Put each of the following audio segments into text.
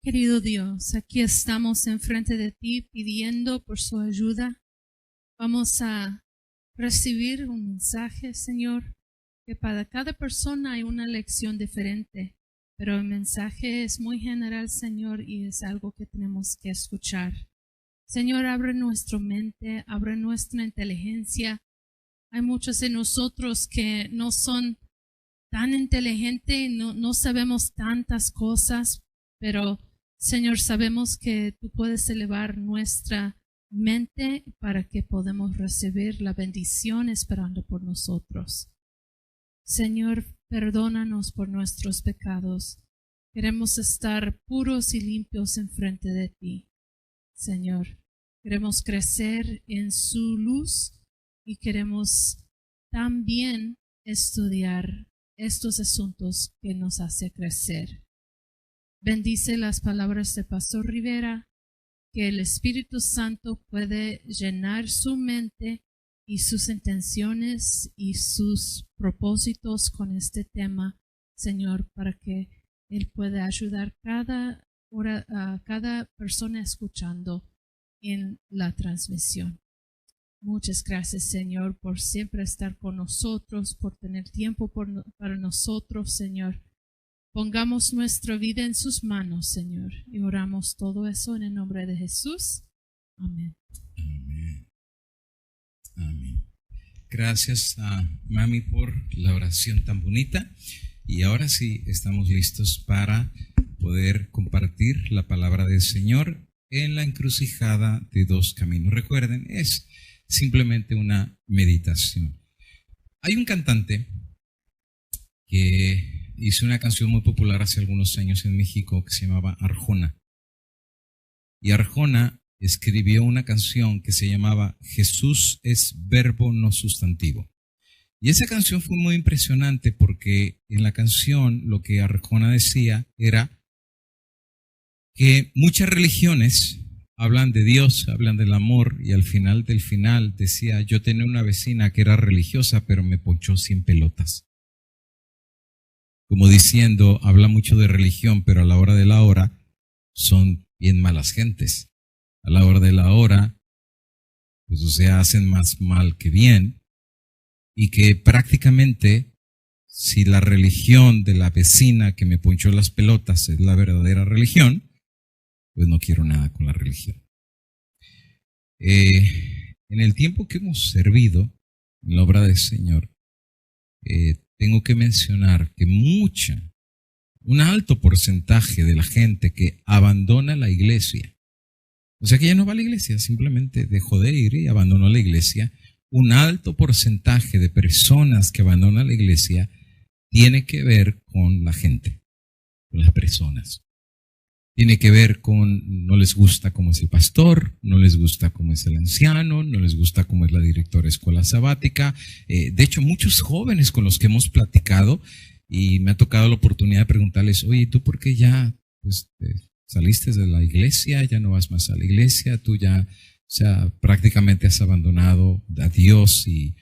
Querido Dios, aquí estamos enfrente de ti pidiendo por su ayuda. Vamos a recibir un mensaje, Señor, que para cada persona hay una lección diferente, pero el mensaje es muy general, Señor, y es algo que tenemos que escuchar. Señor, abre nuestra mente, abre nuestra inteligencia. Hay muchos de nosotros que no son tan inteligentes, no sabemos tantas cosas, pero Señor, sabemos que tú puedes elevar nuestra mente para que podamos recibir la bendición esperando por nosotros. Señor, perdónanos por nuestros pecados. Queremos estar puros y limpios enfrente de ti. Señor, queremos crecer en su luz y queremos también estudiar estos asuntos que nos hace crecer. Bendice las palabras de Pastor Rivera, que el Espíritu Santo puede llenar su mente y sus intenciones y sus propósitos con este tema, Señor, para que Él pueda ayudar a cada persona escuchando en la transmisión. Muchas gracias, Señor, por siempre estar con nosotros, por tener tiempo para nosotros, Señor. Pongamos nuestra vida en sus manos, Señor, y oramos todo eso en el nombre de Jesús. Amén. Amén. Amén. Gracias a Mami por la oración tan bonita. Y ahora sí estamos listos para poder compartir la palabra del Señor en la encrucijada de dos caminos. Recuerden, es simplemente una meditación. Hay un cantante que hizo una canción muy popular hace algunos años en México que se llamaba Arjona. Y Arjona escribió una canción que se llamaba Jesús es verbo no sustantivo. Y esa canción fue muy impresionante porque en la canción lo que Arjona decía era que muchas religiones hablan de Dios, hablan del amor, y al final del final decía, yo tenía una vecina que era religiosa pero me ponchó 100 pelotas. Como diciendo, habla mucho de religión, pero a la hora de la hora son bien malas gentes. A la hora de la hora, pues o sea, hacen más mal que bien, y que prácticamente, si la religión de la vecina que me ponchó las pelotas es la verdadera religión, pues no quiero nada con la religión. En el tiempo que hemos servido en la obra del Señor, tengo que mencionar que un alto porcentaje de la gente que abandona la iglesia, o sea que ya no va a la iglesia, simplemente dejó de ir y abandonó la iglesia, un alto porcentaje de personas que abandonan la iglesia tiene que ver con la gente, con las personas. Tiene que ver con no les gusta cómo es el pastor, no les gusta cómo es el anciano, no les gusta cómo es la directora de escuela sabática. De hecho, muchos jóvenes con los que hemos platicado, y me ha tocado la oportunidad de preguntarles, oye, ¿tú por qué ya saliste de la iglesia? ¿Ya no vas más a la iglesia? ¿Tú ya, o sea, prácticamente has abandonado a Dios y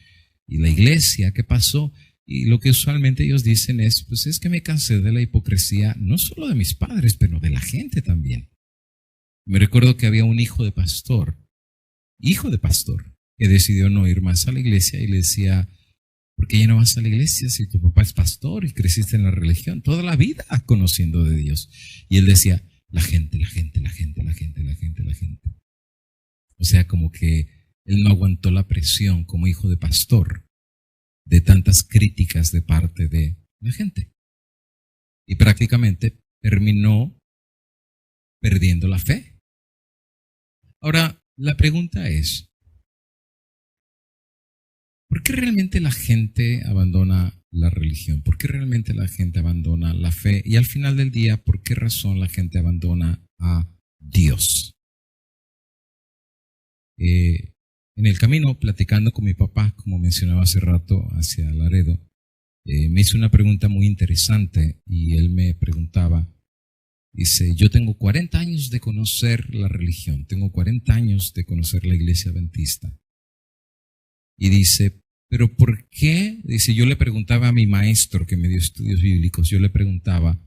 la iglesia? ¿Qué pasó? Y lo que usualmente ellos dicen es, pues es que me cansé de la hipocresía, no solo de mis padres, pero de la gente también. Me recuerdo que había un hijo de pastor, que decidió no ir más a la iglesia y le decía, ¿por qué ya no vas a la iglesia si tu papá es pastor y creciste en la religión toda la vida conociendo de Dios? Y él decía, la gente. O sea, como que él no aguantó la presión como hijo de pastor de tantas críticas de parte de la gente. Y prácticamente terminó perdiendo la fe. Ahora, la pregunta es, ¿por qué realmente la gente abandona la religión? ¿Por qué realmente la gente abandona la fe? Y al final del día, ¿por qué razón la gente abandona a Dios? En el camino, platicando con mi papá, como mencionaba hace rato, hacia Laredo, me hizo una pregunta muy interesante y él me preguntaba, dice, yo tengo 40 años de conocer la religión, tengo 40 años de conocer la iglesia adventista. Y dice, ¿pero por qué? Dice, yo le preguntaba a mi maestro que me dio estudios bíblicos, yo le preguntaba,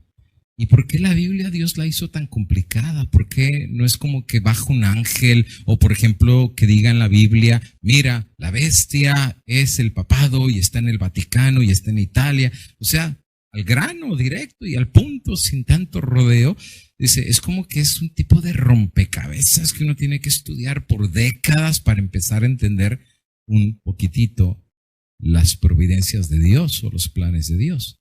¿Y por qué la Biblia Dios la hizo tan complicada? ¿Por qué no es como que baja un ángel o, por ejemplo, que diga en la Biblia, mira, la bestia es el papado y está en el Vaticano y está en Italia? O sea, al grano, directo y al punto, sin tanto rodeo. Dice, es como que es un tipo de rompecabezas que uno tiene que estudiar por décadas para empezar a entender un poquitito las providencias de Dios o los planes de Dios.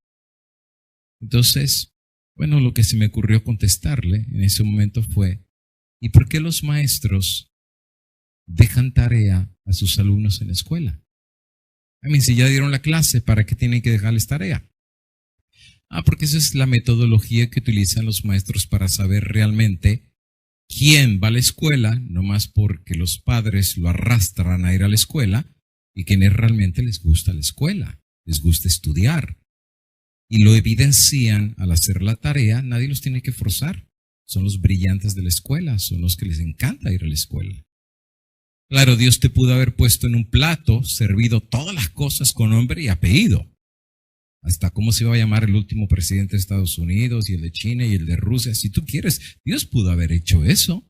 Entonces, bueno, lo que se me ocurrió contestarle en ese momento fue, ¿y por qué los maestros dejan tarea a sus alumnos en la escuela? Si ya dieron la clase, ¿para qué tienen que dejarles tarea? Porque esa es la metodología que utilizan los maestros para saber realmente quién va a la escuela, no más porque los padres lo arrastran a ir a la escuela, y quienes realmente les gusta la escuela, les gusta estudiar. Y lo evidencian al hacer la tarea, nadie los tiene que forzar. Son los brillantes de la escuela, son los que les encanta ir a la escuela. Claro, Dios te pudo haber puesto en un plato, servido todas las cosas con nombre y apellido. Hasta cómo se iba a llamar el último presidente de Estados Unidos y el de China y el de Rusia. Si tú quieres, Dios pudo haber hecho eso.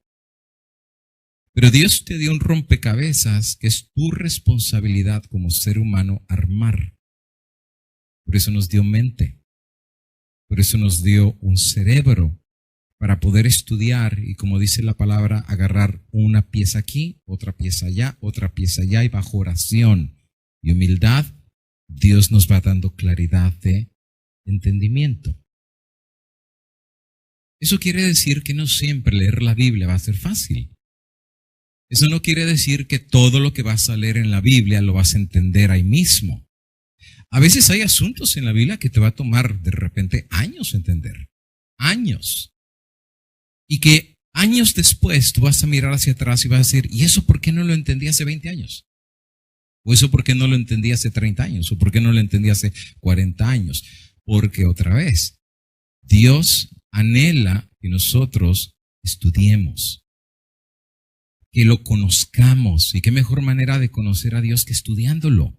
Pero Dios te dio un rompecabezas que es tu responsabilidad como ser humano armar. Por eso nos dio mente, por eso nos dio un cerebro para poder estudiar y, como dice la palabra, agarrar una pieza aquí, otra pieza allá y bajo oración y humildad, Dios nos va dando claridad de entendimiento. Eso quiere decir que no siempre leer la Biblia va a ser fácil. Eso no quiere decir que todo lo que vas a leer en la Biblia lo vas a entender ahí mismo. A veces hay asuntos en la Biblia que te va a tomar de repente años entender. Años. Y que años después tú vas a mirar hacia atrás y vas a decir, ¿y eso por qué no lo entendí hace 20 años? ¿O eso por qué no lo entendí hace 30 años? ¿O por qué no lo entendí hace 40 años? Porque otra vez, Dios anhela que nosotros estudiemos, que lo conozcamos. ¿Y qué mejor manera de conocer a Dios que estudiándolo?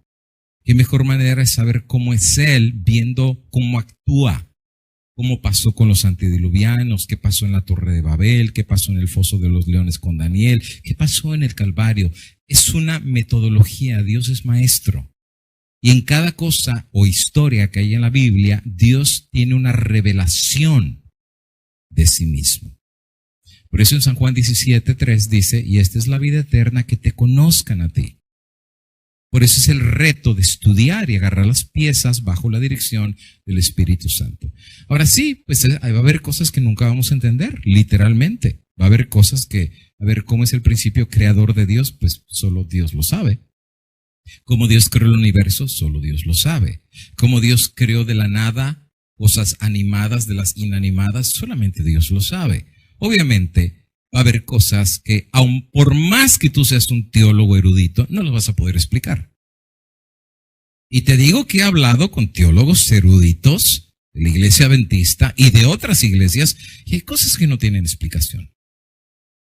¿Qué mejor manera de saber cómo es Él viendo cómo actúa? ¿Cómo pasó con los antediluvianos? ¿Qué pasó en la Torre de Babel? ¿Qué pasó en el Foso de los Leones con Daniel? ¿Qué pasó en el Calvario? Es una metodología, Dios es maestro. Y en cada cosa o historia que hay en la Biblia, Dios tiene una revelación de sí mismo. Por eso en San Juan 17:3 dice, y esta es la vida eterna, que te conozcan a ti. Por eso es el reto de estudiar y agarrar las piezas bajo la dirección del Espíritu Santo. Ahora sí, pues va a haber cosas que nunca vamos a entender, literalmente. Va a haber cosas que, a ver, ¿cómo es el principio creador de Dios? Pues solo Dios lo sabe. ¿Cómo Dios creó el universo? Solo Dios lo sabe. ¿Cómo Dios creó de la nada cosas animadas de las inanimadas? Solamente Dios lo sabe. Obviamente, va a haber cosas que, aun por más que tú seas un teólogo erudito, no las vas a poder explicar. Y te digo que he hablado con teólogos eruditos de la iglesia adventista y de otras iglesias, y hay cosas que no tienen explicación.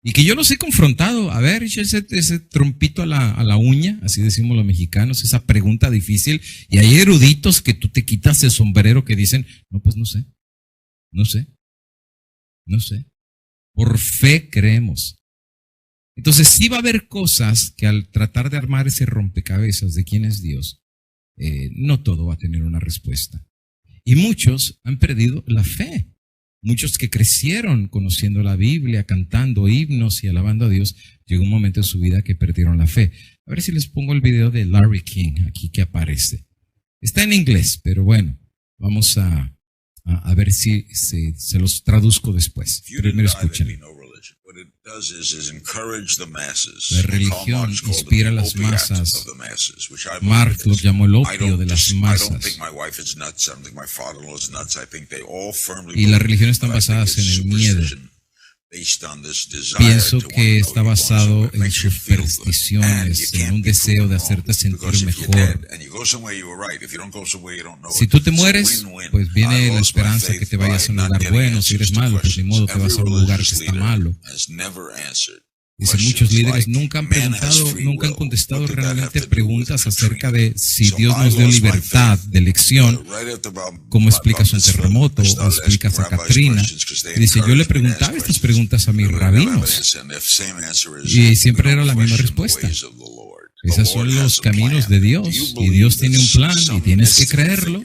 Y que yo los he confrontado, a ver, ese trompito a la uña, así decimos los mexicanos, esa pregunta difícil, y hay eruditos que tú te quitas el sombrero que dicen, no, pues no sé. Por fe creemos. Entonces sí va a haber cosas que al tratar de armar ese rompecabezas de quién es Dios, no todo va a tener una respuesta. Y muchos han perdido la fe. Muchos que crecieron conociendo la Biblia, cantando himnos y alabando a Dios, llegó un momento en su vida que perdieron la fe. A ver si les pongo el video de Larry King aquí que aparece. Está en inglés, pero bueno, vamos a ver si se los traduzco después. Primero escuchen. La religión inspira a las masas. Marx lo llamó el opio de las masas. Y las religiones están basadas en el miedo. Pienso que está basado en supersticiones, en un deseo de hacerte sentir mejor. Si tú te mueres, pues viene la esperanza que te vayas a un lugar bueno. Si eres malo, pues ni modo te vas a un lugar que está malo. Dice, muchos líderes nunca han contestado realmente preguntas acerca de si Dios nos dio libertad de elección. ¿Cómo explicas un terremoto? ¿Cómo explicas a Katrina? Dice, yo le preguntaba estas preguntas a mis rabinos y siempre era la misma respuesta. Esos son los caminos de Dios y Dios tiene un plan y tienes que creerlo.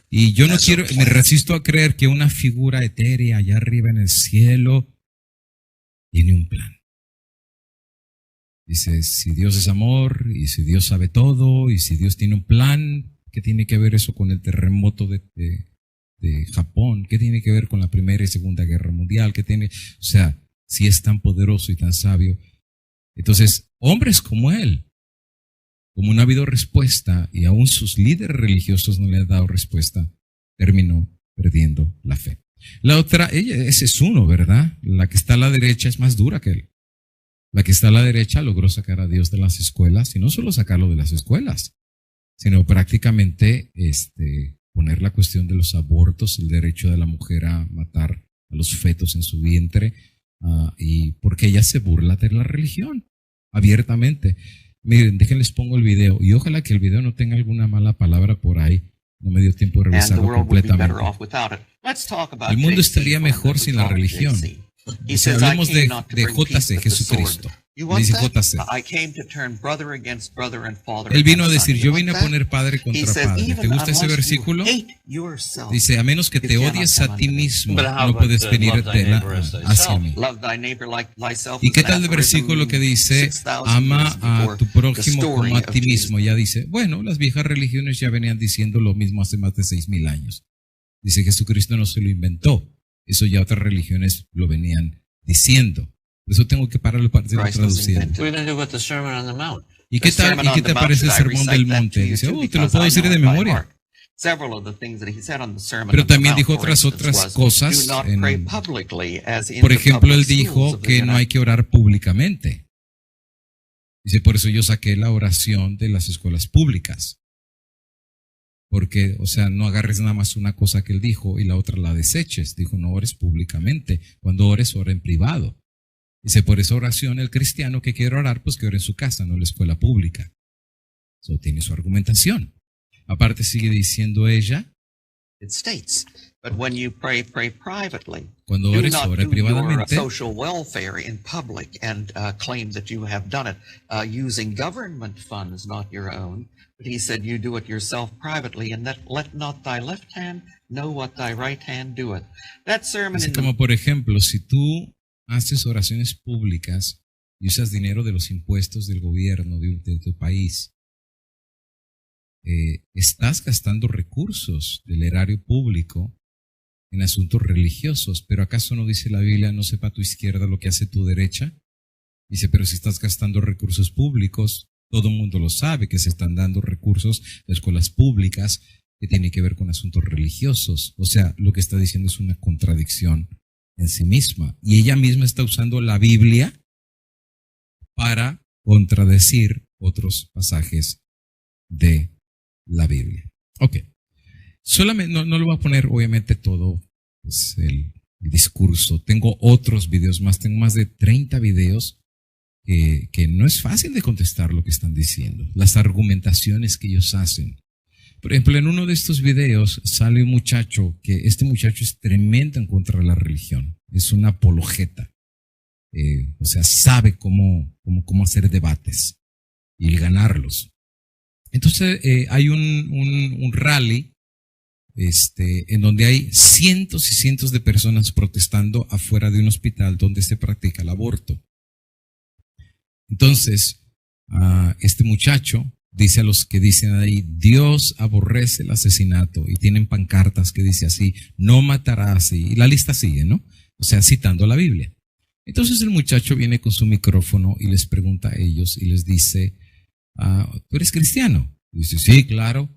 Y yo no quiero, me resisto a creer que una figura etérea allá arriba en el cielo tiene un plan. Dice, si Dios es amor, y si Dios sabe todo, y si Dios tiene un plan, ¿qué tiene que ver eso con el terremoto de Japón? ¿Qué tiene que ver con la Primera y Segunda Guerra Mundial? O sea, si es tan poderoso y tan sabio. Entonces, hombres como él, como no ha habido respuesta, y aún sus líderes religiosos no le han dado respuesta, terminó perdiendo la fe. La otra, ese es uno, ¿verdad? La que está a la derecha es más dura que él. La que está a la derecha logró sacar a Dios de las escuelas, y no solo sacarlo de las escuelas, sino prácticamente poner la cuestión de los abortos, el derecho de la mujer a matar a los fetos en su vientre, y porque ella se burla de la religión abiertamente. Miren, déjenles pongo el video, y ojalá que el video no tenga alguna mala palabra por ahí. No me dio tiempo de revisarlo completamente. El mundo estaría mejor sin la religión. Si hablemos de JC, Jesucristo. Dice JC. Él vino a decir, yo vine a poner padre contra padre. ¿Te gusta ese versículo? Dice, a menos que te odies a ti mismo, no puedes venir hacia mí. ¿Y qué tal el versículo que dice, ama a tu prójimo como a ti mismo? Ya dice, bueno, las viejas religiones ya venían diciendo lo mismo hace más de 6,000 años. Dice, Jesucristo no se lo inventó. Eso ya otras religiones lo venían diciendo. Por eso tengo que pararlo para traducir. ¿Y qué tal? ¿Y qué te parece el sermón del monte? Dice, te lo puedo decir de memoria. Pero también dijo otras cosas. Por ejemplo, él dijo que no hay que orar públicamente. Dice, por eso yo saqué la oración de las escuelas públicas. Porque, o sea, no agarres nada más una cosa que él dijo y la otra la deseches. Dijo, no ores públicamente. Cuando ores, ora en privado. Dice, por esa oración, el cristiano que quiere orar, pues que ore en su casa, no en la escuela pública. Eso tiene su argumentación. Aparte sigue diciendo ella, cuando ores, ora privadamente. He said, you do it yourself privately, and let not thy left hand know what thy right hand doeth. That sermon es como, por ejemplo, si tú haces oraciones públicas y usas dinero de los impuestos del gobierno de tu país, estás gastando recursos del erario público en asuntos religiosos. Pero ¿acaso no dice la Biblia, no sepa tu izquierda lo que hace tu derecha? Dice, pero si estás gastando recursos públicos, todo el mundo lo sabe que se están dando recursos de escuelas públicas que tienen que ver con asuntos religiosos. O sea, lo que está diciendo es una contradicción en sí misma. Y ella misma está usando la Biblia para contradecir otros pasajes de la Biblia. Ok. Solamente, no lo voy a poner obviamente todo pues, el discurso. Tengo otros videos más, tengo más de 30 videos que no es fácil de contestar lo que están diciendo, las argumentaciones que ellos hacen. Por ejemplo, en uno de estos videos sale un muchacho, que este muchacho es tremendo en contra de la religión, es una apologeta, o sea, sabe cómo hacer debates y ganarlos. Entonces hay un rally en donde hay cientos y cientos de personas protestando afuera de un hospital donde se practica el aborto. Entonces, este muchacho dice a los que dicen ahí, Dios aborrece el asesinato, y tienen pancartas que dice así, no matarás, y la lista sigue, ¿no? O sea, citando la Biblia. Entonces el muchacho viene con su micrófono y les pregunta a ellos y les dice, ¿tú eres cristiano? Y dice, sí, claro.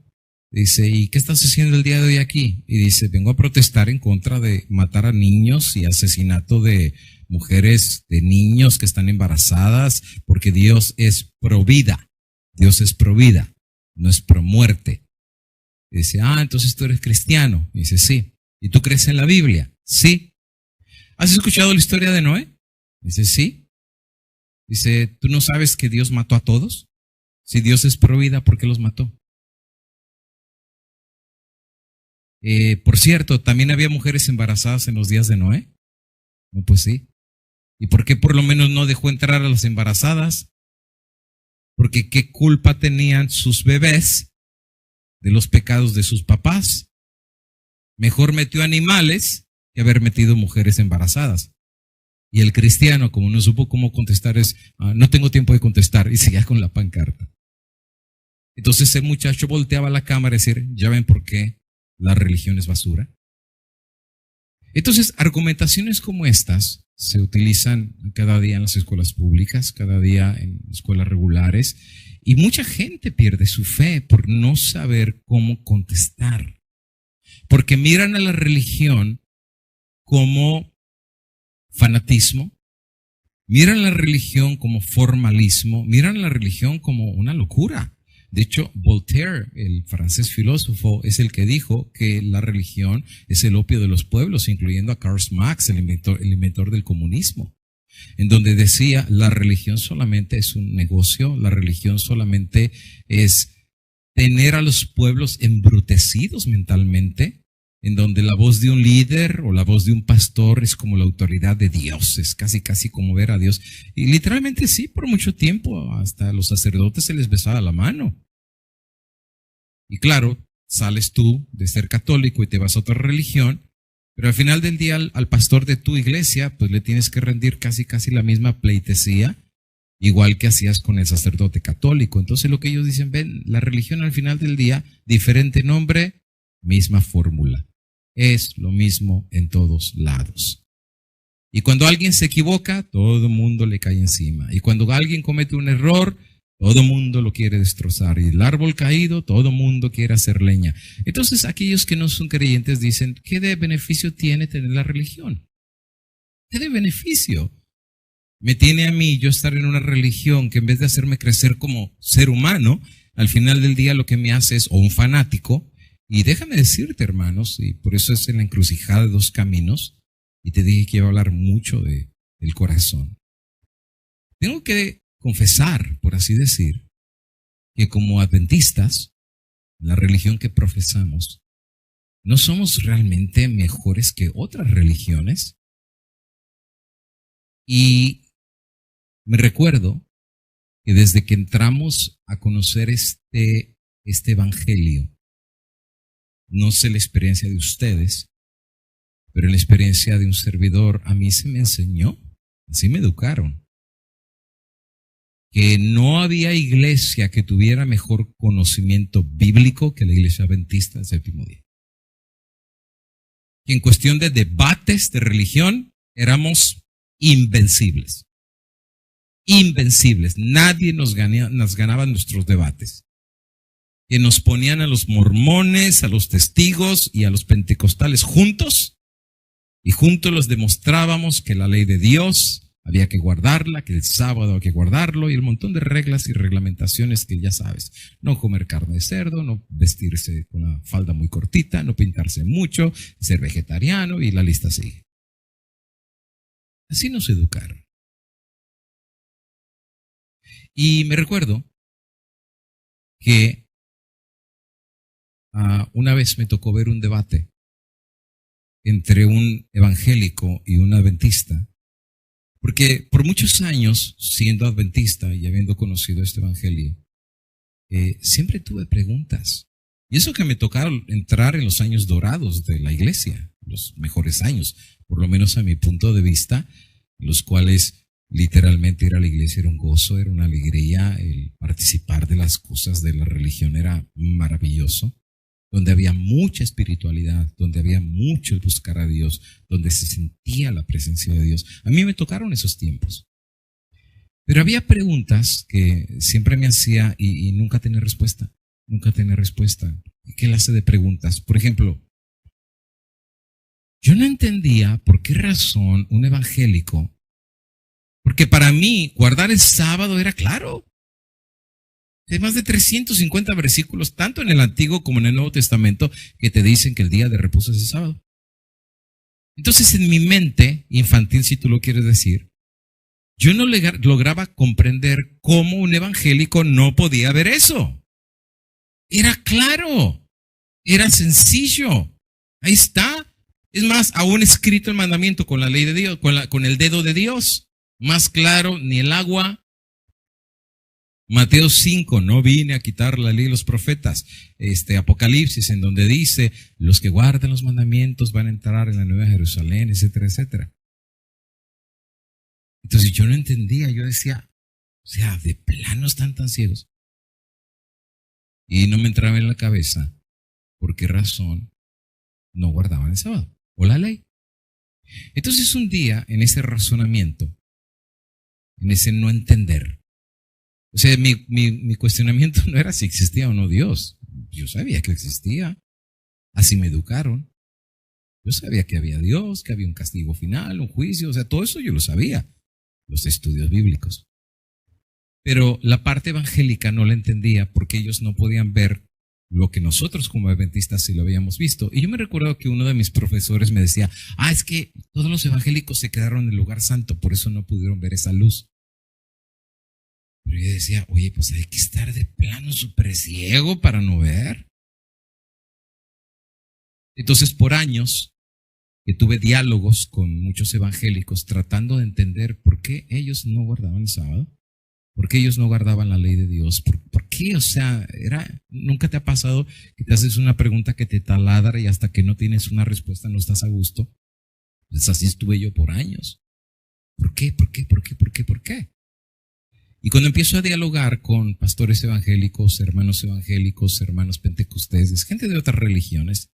Dice, ¿y qué estás haciendo el día de hoy aquí? Y dice, vengo a protestar en contra de matar a niños y asesinato de mujeres, de niños que están embarazadas, porque Dios es pro vida. Dios es pro vida, no es pro muerte. Y dice, entonces tú eres cristiano. Y dice, sí. ¿Y tú crees en la Biblia? Sí. ¿Has escuchado la historia de Noé? Y dice, sí. Dice, ¿tú no sabes que Dios mató a todos? Si Dios es pro vida, ¿por qué los mató? Por cierto, ¿también había mujeres embarazadas en los días de Noé? No, pues sí. ¿Y por qué por lo menos no dejó entrar a las embarazadas? Porque ¿qué culpa tenían sus bebés de los pecados de sus papás? Mejor metió animales que haber metido mujeres embarazadas. Y el cristiano, como no supo cómo contestar, no tengo tiempo de contestar, y seguía con la pancarta. Entonces el muchacho volteaba a la cámara y decía, ¿ya ven por qué la religión es basura? Entonces, argumentaciones como estas se utilizan cada día en las escuelas públicas, cada día en escuelas regulares, y mucha gente pierde su fe por no saber cómo contestar, porque miran a la religión como fanatismo, miran la religión como formalismo, miran la religión como una locura. De hecho, Voltaire, el francés filósofo, es el que dijo que la religión es el opio de los pueblos, incluyendo a Karl Marx, el inventor del comunismo, en donde decía, la religión solamente es un negocio, la religión solamente es tener a los pueblos embrutecidos mentalmente, en donde la voz de un líder o la voz de un pastor es como la autoridad de Dios, es casi como ver a Dios. Y literalmente sí, por mucho tiempo hasta a los sacerdotes se les besaba la mano. Y claro, sales tú de ser católico y te vas a otra religión, pero al final del día al pastor de tu iglesia pues le tienes que rendir casi la misma pleitesía, igual que hacías con el sacerdote católico. Entonces lo que ellos dicen, ven, la religión al final del día, diferente nombre, misma fórmula. Es lo mismo en todos lados. Y cuando alguien se equivoca, todo el mundo le cae encima. Y cuando alguien comete un error, todo el mundo lo quiere destrozar. Y el árbol caído, todo el mundo quiere hacer leña. Entonces aquellos que no son creyentes dicen, ¿qué de beneficio tiene tener la religión? ¿Qué de beneficio me tiene a mí yo estar en una religión que en vez de hacerme crecer como ser humano, al final del día lo que me hace es o un fanático? Y déjame decirte, hermanos, y por eso es en la encrucijada de dos caminos, y te dije que iba a hablar mucho del corazón. Tengo que confesar, por así decir, que como adventistas, la religión que profesamos, no somos realmente mejores que otras religiones. Y me recuerdo que desde que entramos a conocer este evangelio, no sé la experiencia de ustedes, pero en la experiencia de un servidor, a mí se me enseñó, así me educaron, que no había iglesia que tuviera mejor conocimiento bíblico que la iglesia adventista del séptimo día. Que en cuestión de debates de religión, éramos invencibles. Invencibles. Nadie nos ganaba en nuestros debates. Que nos ponían a los mormones, a los testigos y a los pentecostales juntos, y juntos los demostrábamos que la ley de Dios había que guardarla, que el sábado había que guardarlo, y el montón de reglas y reglamentaciones que ya sabes. No comer carne de cerdo, no vestirse con una falda muy cortita, no pintarse mucho, ser vegetariano, y la lista sigue. Así nos educaron. Y me recuerdo que una vez me tocó ver un debate entre un evangélico y un adventista, porque por muchos años, siendo adventista y habiendo conocido este evangelio, siempre tuve preguntas. Y eso que me tocaron entrar en los años dorados de la iglesia, los mejores años, por lo menos a mi punto de vista, los cuales literalmente ir a la iglesia era un gozo, era una alegría, el participar de las cosas de la religión era maravilloso, donde había mucha espiritualidad, donde había mucho buscar a Dios, donde se sentía la presencia de Dios. A mí me tocaron esos tiempos. Pero había preguntas que siempre me hacía y nunca tenía respuesta. Nunca tenía respuesta. ¿Qué clase de preguntas? Por ejemplo, yo no entendía por qué razón un evangélico, porque para mí guardar el sábado era claro. Hay más de 350 versículos, tanto en el Antiguo como en el Nuevo Testamento, que te dicen que el día de reposo es el sábado. Entonces, en mi mente infantil, si tú lo quieres decir, Yo no lograba comprender cómo un evangélico no podía ver eso. Era claro, era sencillo. Ahí está. Es más, aún escrito el mandamiento con la ley de Dios, con el dedo de Dios. Más claro, ni el agua. Mateo 5, no vine a quitar la ley de los profetas. Apocalipsis, en donde dice, los que guardan los mandamientos van a entrar en la Nueva Jerusalén, etcétera, etcétera. Entonces yo no entendía, yo decía, o sea, de plano están tan ciegos. Y no me entraba en la cabeza por qué razón no guardaban el sábado o la ley. Entonces un día, en ese razonamiento, en ese no entender, o sea, mi cuestionamiento no era si existía o no Dios. Yo sabía que existía, así me educaron. Yo sabía que había Dios, que había un castigo final, un juicio, o sea, todo eso yo lo sabía, los estudios bíblicos. Pero la parte evangélica no la entendía porque ellos no podían ver lo que nosotros como adventistas sí lo habíamos visto. Y yo me recuerdo que uno de mis profesores me decía, es que todos los evangélicos se quedaron en el lugar santo, por eso no pudieron ver esa luz. Pero yo decía, oye, pues hay que estar de plano súper ciego para no ver. Entonces, por años que tuve diálogos con muchos evangélicos tratando de entender por qué ellos no guardaban el sábado, por qué ellos no guardaban la ley de Dios, por qué, o sea, nunca te ha pasado que te haces una pregunta que te taladra y hasta que no tienes una respuesta no estás a gusto. Pues así estuve yo por años. ¿Por qué? ¿Por qué? ¿Por qué? ¿Por qué? ¿Por qué? Y cuando empiezo a dialogar con pastores evangélicos, hermanos pentecostales, gente de otras religiones,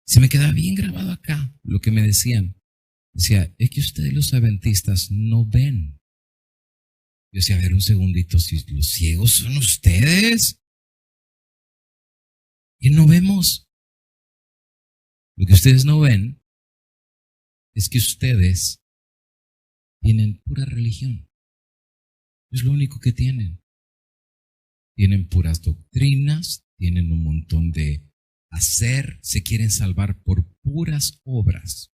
se me quedaba bien grabado acá lo que me decían. Decía, es que ustedes los adventistas no ven. Yo decía, a ver un segundito, si los ciegos son ustedes, ¿qué no vemos? Lo que ustedes no ven es que ustedes tienen pura religión. Es lo único que tienen. Tienen puras doctrinas, tienen un montón de hacer, se quieren salvar por puras obras.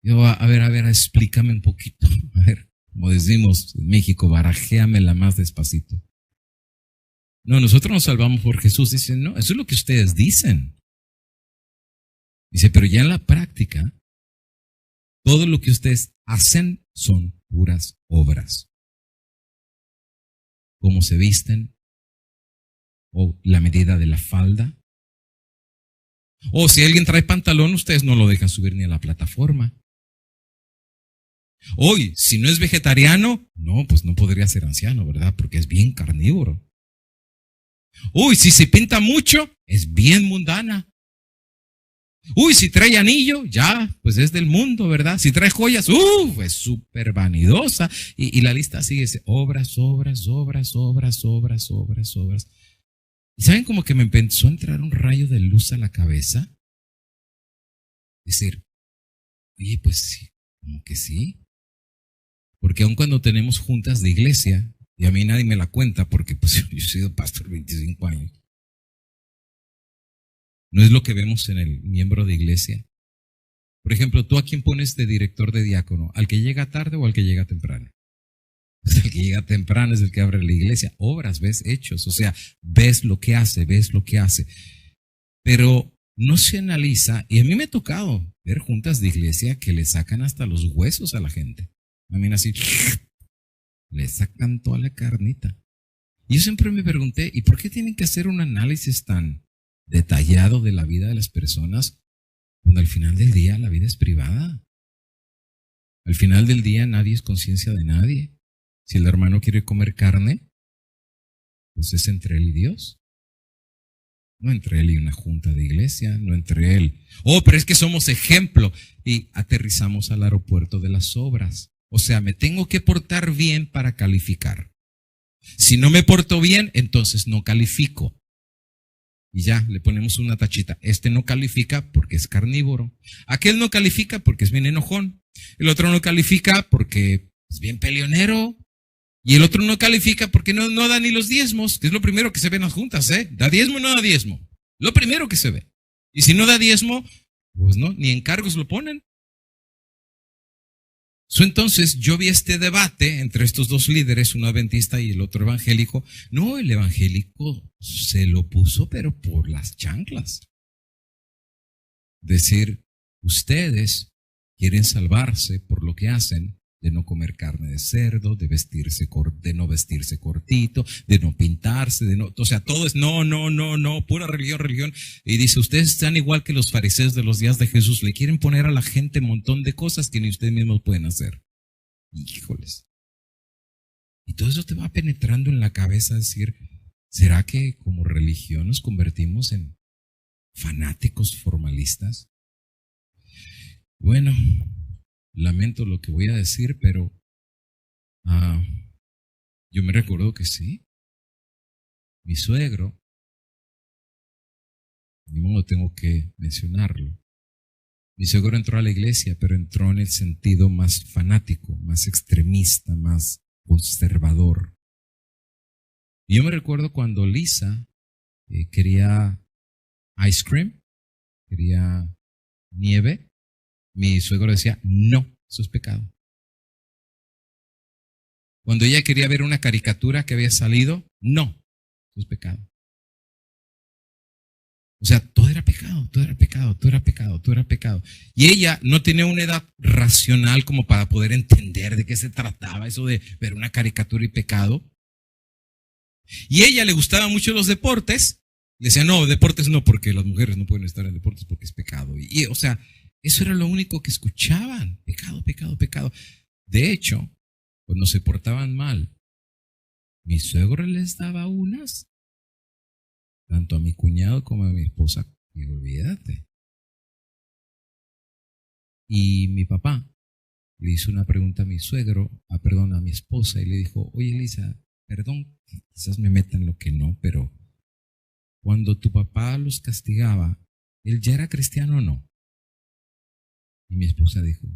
Yo, a ver, explícame un poquito. A ver, como decimos en México, barajéamela más despacito. No, nosotros nos salvamos por Jesús. Dicen, no, eso es lo que ustedes dicen. Dice, pero ya en la práctica, todo lo que ustedes hacen son puras obras. Cómo se visten, o la medida de la falda. O si alguien trae pantalón, ustedes no lo dejan subir ni a la plataforma. Hoy, si no es vegetariano, no, pues no podría ser anciano, ¿verdad? Porque es bien carnívoro. Uy, si se pinta mucho, es bien mundana. Uy, si trae anillo, ya, pues es del mundo, ¿verdad? Si trae joyas, es súper vanidosa. Y la lista sigue, obras. ¿Y saben como que me empezó a entrar un rayo de luz a la cabeza? Decir, oye, pues sí, como que sí. Porque aun cuando tenemos juntas de iglesia, y a mí nadie me la cuenta porque pues yo he sido pastor 25 años, no es lo que vemos en el miembro de iglesia. Por ejemplo, ¿tú a quién pones de director de diácono? ¿Al que llega tarde o al que llega temprano? El que llega temprano es el que abre la iglesia. Obras, ves, hechos, o sea, ves lo que hace. Pero no se analiza, y a mí me ha tocado ver juntas de iglesia que le sacan hasta los huesos a la gente. A mí así, le sacan toda la carnita. Y yo siempre me pregunté, ¿y por qué tienen que hacer un análisis tan detallado de la vida de las personas cuando al final del día la vida es privada? Al final del día nadie es conciencia de nadie. Si el hermano quiere comer carne, pues es entre él y Dios. No entre él y una junta de iglesia, no entre él. Pero es que somos ejemplo. Y aterrizamos al aeropuerto de las obras. O sea, me tengo que portar bien para calificar. Si no me porto bien, entonces no califico. Y ya, le ponemos una tachita. Este no califica porque es carnívoro. Aquel no califica porque es bien enojón. El otro no califica porque es bien peleonero. Y el otro no califica porque no da ni los diezmos, que es lo primero que se ve en las juntas, ¿eh? ¿Da diezmo o no da diezmo? Lo primero que se ve. Y si no da diezmo, pues no, ni encargos lo ponen. Entonces yo vi este debate entre estos dos líderes, uno adventista y el otro evangélico. No, el evangélico se lo puso, pero por las chanclas. Decir, ustedes quieren salvarse por lo que hacen, de no comer carne de cerdo, de no vestirse cortito, de no pintarse, o sea, todo es no, pura religión. Y dice, ustedes están igual que los fariseos de los días de Jesús, le quieren poner a la gente un montón de cosas que ni ustedes mismos pueden hacer. Híjoles. Y todo eso te va penetrando en la cabeza, decir, ¿será que como religión nos convertimos en fanáticos formalistas? Bueno, lamento lo que voy a decir, pero yo me recuerdo que sí. Mi suegro, ni modo tengo que mencionarlo. Mi suegro entró a la iglesia, pero entró en el sentido más fanático, más extremista, más conservador. Y yo me recuerdo cuando Lisa quería ice cream, quería nieve, mi suegro decía, no, eso es pecado. Cuando ella quería ver una caricatura que había salido, no, eso es pecado. O sea, todo era pecado, todo era pecado, todo era pecado, todo era pecado. Y ella no tenía una edad racional como para poder entender de qué se trataba eso de ver una caricatura y pecado. Y a ella le gustaban mucho los deportes. Le decía, no, deportes no, porque las mujeres no pueden estar en deportes porque es pecado. Y o sea, eso era lo único que escuchaban. Pecado, pecado, pecado. De hecho, cuando se portaban mal, mi suegro les daba unas, tanto a mi cuñado como a mi esposa, y olvídate. Y mi papá le hizo una pregunta a mi suegro, a mi esposa, y le dijo, oye Elisa, perdón, quizás me meta en lo que no, pero cuando tu papá los castigaba, ¿él ya era cristiano o no? Y mi esposa dijo,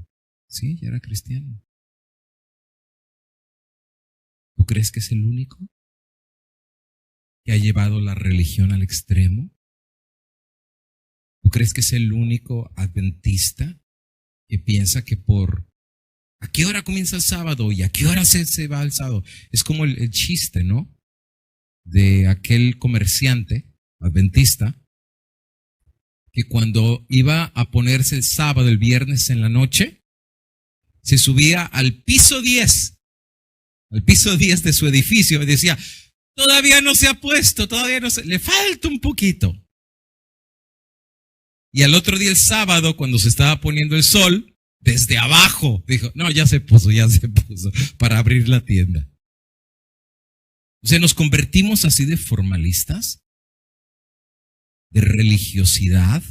sí, ya era cristiano. ¿Tú crees que es el único que ha llevado la religión al extremo? ¿Tú crees que es el único adventista que piensa que ¿a qué hora comienza el sábado y a qué hora se va el sábado? Es como el chiste, ¿no? De aquel comerciante adventista que cuando iba a ponerse el sábado, el viernes en la noche, se subía al piso 10 de su edificio y decía, todavía no se ha puesto, le falta un poquito. Y al otro día, el sábado, cuando se estaba poniendo el sol, desde abajo, dijo, no, ya se puso, para abrir la tienda. O sea, nos convertimos así de formalistas, de religiosidad,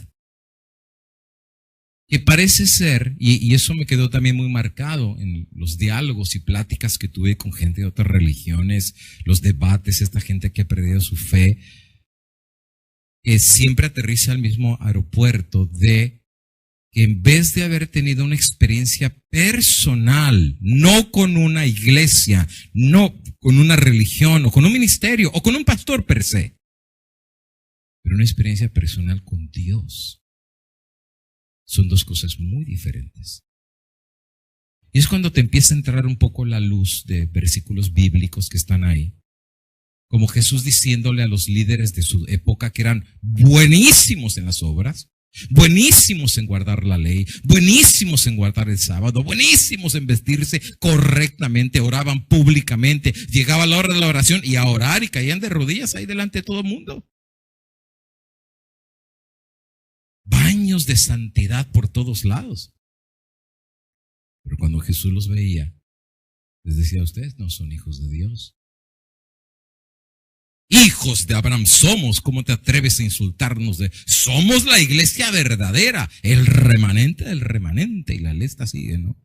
que parece ser, y eso me quedó también muy marcado en los diálogos y pláticas que tuve con gente de otras religiones, los debates, esta gente que ha perdido su fe, que siempre aterriza al mismo aeropuerto de que en vez de haber tenido una experiencia personal, no con una iglesia, no con una religión o con un ministerio o con un pastor per se, pero una experiencia personal con Dios, son dos cosas muy diferentes. Y es cuando te empieza a entrar un poco la luz de versículos bíblicos que están ahí, como Jesús diciéndole a los líderes de su época que eran buenísimos en las obras, buenísimos en guardar la ley, buenísimos en guardar el sábado, buenísimos en vestirse correctamente, oraban públicamente, llegaba la hora de la oración y a orar y caían de rodillas ahí delante de todo el mundo. Baños de santidad por todos lados. Pero cuando Jesús los veía, les decía, ustedes no son hijos de Dios. Hijos de Abraham somos, ¿cómo te atreves a insultarnos? Somos la iglesia verdadera, el remanente del remanente, y la lista sigue, ¿no?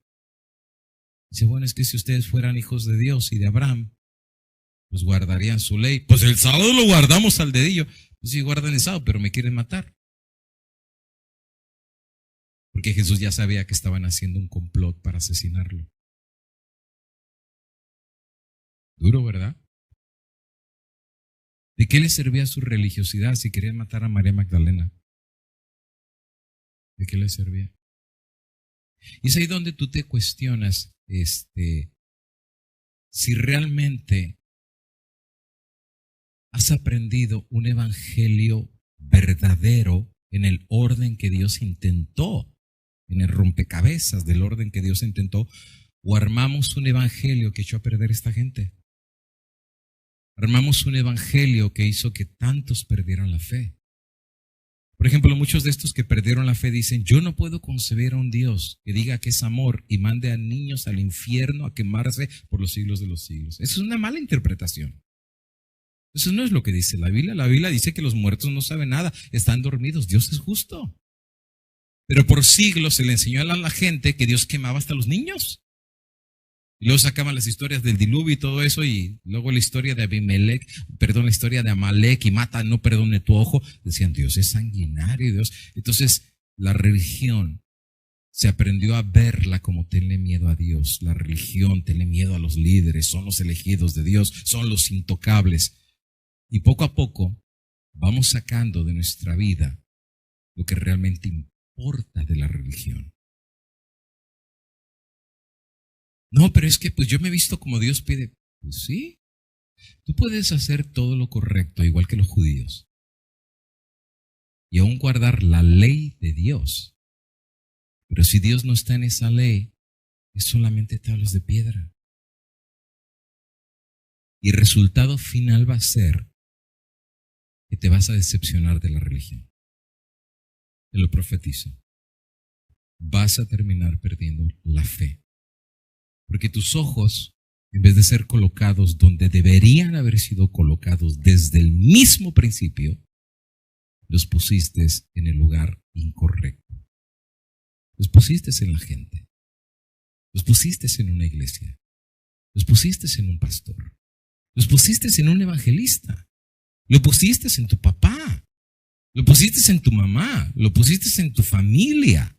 Dice, bueno, es que si ustedes fueran hijos de Dios y de Abraham, pues guardarían su ley. Pues el sábado lo guardamos al dedillo. Pues sí, guardan el sábado, pero me quieren matar. Porque Jesús ya sabía que estaban haciendo un complot para asesinarlo. Duro, ¿verdad? ¿De qué le servía su religiosidad si querían matar a María Magdalena? ¿De qué le servía? Y es ahí donde tú te cuestionas, si realmente has aprendido un evangelio verdadero en el orden que Dios intentó, en el rompecabezas del orden que Dios intentó, o armamos un evangelio que echó a perder a esta gente. Armamos un evangelio que hizo que tantos perdieran la fe. Por ejemplo, muchos de estos que perdieron la fe dicen, yo no puedo concebir a un Dios que diga que es amor y mande a niños al infierno a quemarse por los siglos de los siglos. Eso es una mala interpretación. Eso no es lo que dice la Biblia. La Biblia dice que los muertos no saben nada, están dormidos. Dios es justo. Pero por siglos se le enseñó a la gente que Dios quemaba hasta los niños. Y luego sacaban las historias del diluvio y todo eso, y luego la historia de Abimelech, la historia de Amalek, y mata, no perdone tu ojo. Decían, Dios es sanguinario, Dios. Entonces, la religión se aprendió a verla como tenle miedo a Dios. La religión, tenle miedo a los líderes, son los elegidos de Dios, son los intocables. Y poco a poco vamos sacando de nuestra vida lo que realmente importa de la religión. No, pero es que pues yo me he visto como Dios pide. Pues sí, tú puedes hacer todo lo correcto, igual que los judíos, y aún guardar la ley de Dios. Pero si Dios no está en esa ley, es solamente tablas de piedra. Y el resultado final va a ser que te vas a decepcionar de la religión. Te lo profetizo. Vas a terminar perdiendo la fe. Porque tus ojos, en vez de ser colocados donde deberían haber sido colocados desde el mismo principio, los pusiste en el lugar incorrecto. Los pusiste en la gente. Los pusiste en una iglesia. Los pusiste en un pastor. Los pusiste en un evangelista. Lo pusiste en tu papá. Lo pusiste en tu mamá. Lo pusiste en tu familia.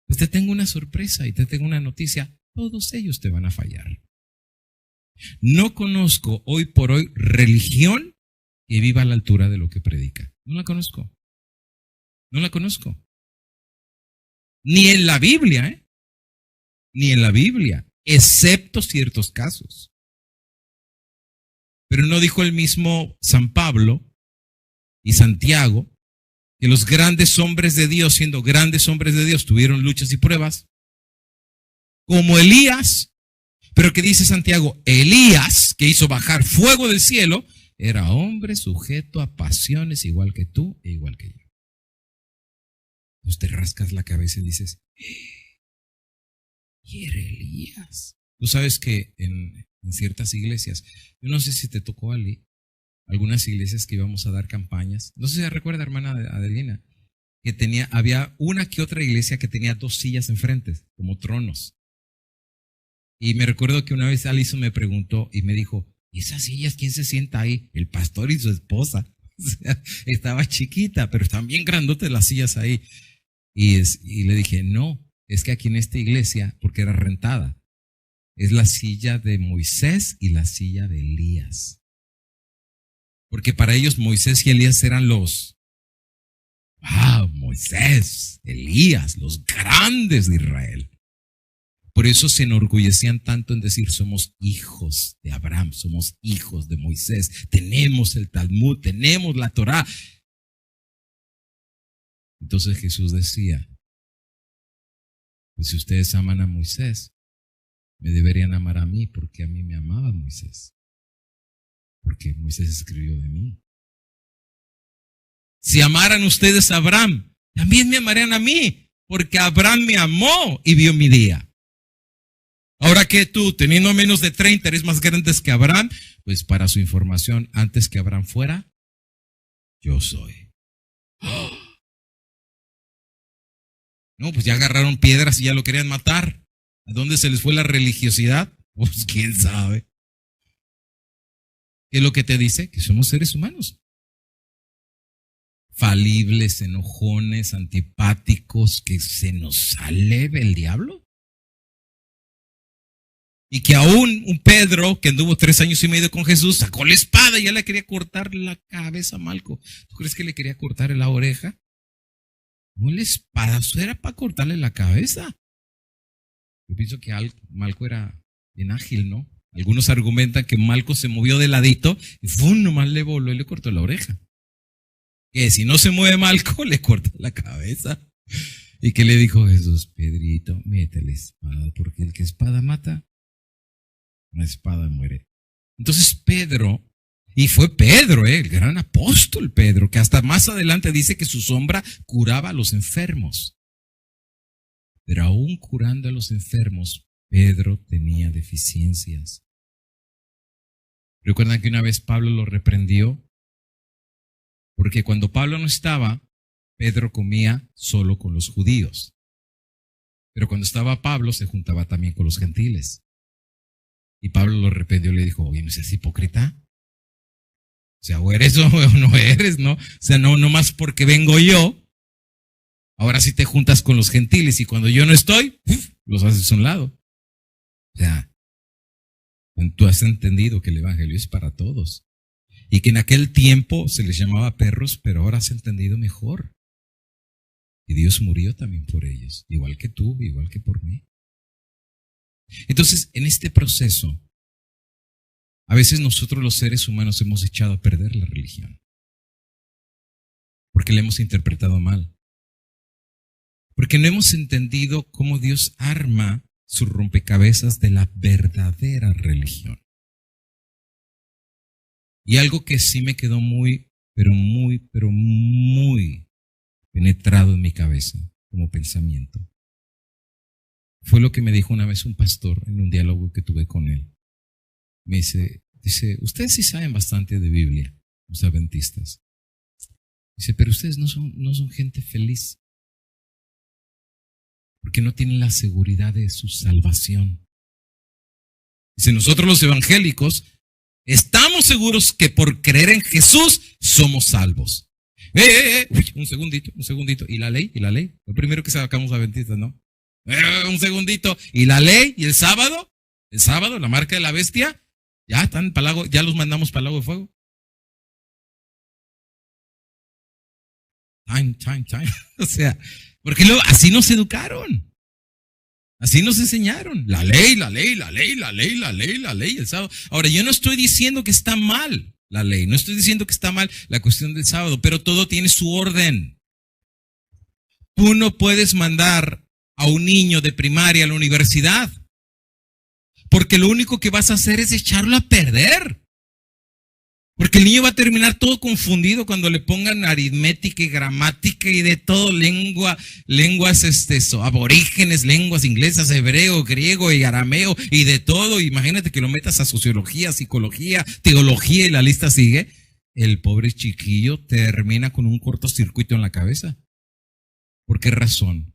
Pues te tengo una sorpresa y te tengo una noticia. Todos ellos te van a fallar. No conozco hoy por hoy religión que viva a la altura de lo que predica. No la conozco. No la conozco. Ni en la Biblia, ni en la Biblia, excepto ciertos casos. Pero no dijo el mismo San Pablo y Santiago que los grandes hombres de Dios, siendo grandes hombres de Dios, tuvieron luchas y pruebas. Como Elías, pero que dice Santiago, Elías, que hizo bajar fuego del cielo, era hombre sujeto a pasiones igual que tú e igual que yo. Entonces te rascas la cabeza y dices, ¿y era Elías? Tú sabes que en ciertas iglesias, yo no sé si te tocó, Ali, algunas iglesias que íbamos a dar campañas, no sé si se recuerda, hermana Adelina, que había una que otra iglesia que tenía 2 sillas enfrente, como tronos. Y me recuerdo que una vez Alison me preguntó y me dijo, ¿y esas sillas quién se sienta ahí? El pastor y su esposa. O sea, estaba chiquita, pero están bien grandotes las sillas ahí. Y le dije, no, es que aquí en esta iglesia, porque era rentada, es la silla de Moisés y la silla de Elías. Porque para ellos Moisés y Elías eran Moisés, Elías, los grandes de Israel. Por eso se enorgullecían tanto en decir, somos hijos de Abraham, somos hijos de Moisés, tenemos el Talmud, tenemos la Torá. Entonces Jesús decía, pues si ustedes aman a Moisés, me deberían amar a mí, porque a mí me amaba Moisés, porque Moisés escribió de mí. Si amaran ustedes a Abraham, también me amarían a mí, porque Abraham me amó y vio mi día. Ahora que tú, teniendo menos de 30, eres más grande que Abraham, pues para su información, antes que Abraham fuera, yo soy. No, pues ya agarraron piedras y ya lo querían matar. ¿A dónde se les fue la religiosidad? Pues quién sabe. ¿Qué es lo que te dice? Que somos seres humanos. Falibles, enojones, antipáticos, que se nos sale el diablo. Y que aún un Pedro, que anduvo 3 años y medio con Jesús, sacó la espada y ya le quería cortar la cabeza a Malco. ¿Tú crees que le quería cortar la oreja? No, el espadazo era para cortarle la cabeza. Yo pienso que Malco era bien ágil, ¿no? Algunos argumentan que Malco se movió de ladito y ¡fum! Nomás le voló y le cortó la oreja. Que si no se mueve Malco, le corta la cabeza. ¿Y qué le dijo Jesús? Pedrito, mete la espada, porque el que espada mata, una espada muere. Entonces Pedro, y fue Pedro, el gran apóstol Pedro, que hasta más adelante dice que su sombra curaba a los enfermos. Pero aún curando a los enfermos, Pedro tenía deficiencias. ¿Recuerdan que una vez Pablo lo reprendió? Porque cuando Pablo no estaba, Pedro comía solo con los judíos. Pero cuando estaba Pablo, se juntaba también con los gentiles. Y Pablo lo reprendió y le dijo, oye, ¿no seas hipócrita? O sea, o eres o no eres, ¿no? O sea, no más porque vengo yo, ahora sí te juntas con los gentiles y cuando yo no estoy, los haces a un lado. O sea, tú has entendido que el evangelio es para todos. Y que en aquel tiempo se les llamaba perros, pero ahora has entendido mejor. Y Dios murió también por ellos, igual que tú, igual que por mí. Entonces, en este proceso, a veces nosotros los seres humanos hemos echado a perder la religión. Porque la hemos interpretado mal. Porque no hemos entendido cómo Dios arma su rompecabezas de la verdadera religión. Y algo que sí me quedó muy penetrado en mi cabeza como pensamiento, fue lo que me dijo una vez un pastor en un diálogo que tuve con él. Me dice, ustedes sí saben bastante de Biblia, los adventistas. Dice, pero ustedes no son gente feliz, porque no tienen la seguridad de su salvación. Dice, nosotros los evangélicos estamos seguros que por creer en Jesús somos salvos. Uy, un segundito. ¿Y la ley? Lo primero que sacamos adventistas, ¿no? Un segundito. ¿Y la ley? ¿Y el sábado? El sábado, la marca de la bestia. Ya están para lago, ya los mandamos para el lago de fuego. Time. O sea, porque luego así nos educaron. Así nos enseñaron. La ley, el sábado. Ahora, yo no estoy diciendo que está mal la ley, no estoy diciendo que está mal la cuestión del sábado, pero todo tiene su orden. Tú no puedes mandar a un niño de primaria a la universidad, porque lo único que vas a hacer es echarlo a perder. Porque el niño va a terminar todo confundido cuando le pongan aritmética y gramática y de todo, lenguas aborígenes, lenguas inglesas, hebreo, griego y arameo y de todo. Imagínate que lo metas a sociología, psicología, teología y la lista sigue. El pobre chiquillo termina con un cortocircuito en la cabeza. ¿Por qué razón?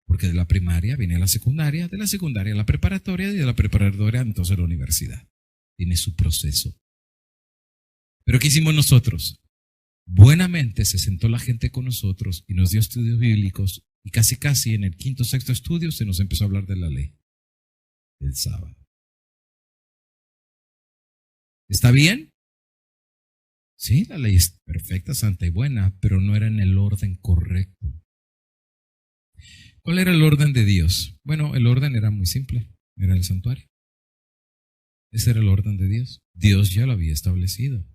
Porque de la primaria viene a la secundaria, de la secundaria a la preparatoria y de la preparatoria entonces a la universidad. Tiene su proceso. Pero ¿qué hicimos nosotros? Buenamente se sentó la gente con nosotros y nos dio estudios bíblicos y casi en el quinto, sexto estudio se nos empezó a hablar de la ley del sábado. ¿Está bien? Sí, la ley es perfecta, santa y buena, pero no era en el orden correcto. ¿Cuál era el orden de Dios? Bueno, el orden era muy simple, era el santuario. Ese era el orden de Dios. Dios ya lo había establecido.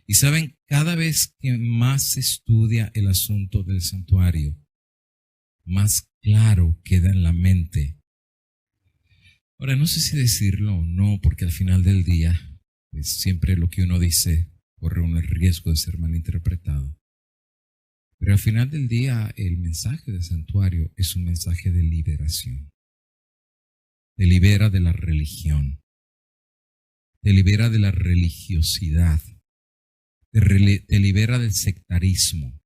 Y saben, cada vez que más se estudia el asunto del santuario, más claro queda en la mente. Ahora, no sé si decirlo o no, porque al final del día, pues siempre lo que uno dice corre un riesgo de ser malinterpretado. Pero al final del día, el mensaje del santuario es un mensaje de liberación. Te libera de la religión. Te libera de la religiosidad. Te libera del sectarismo,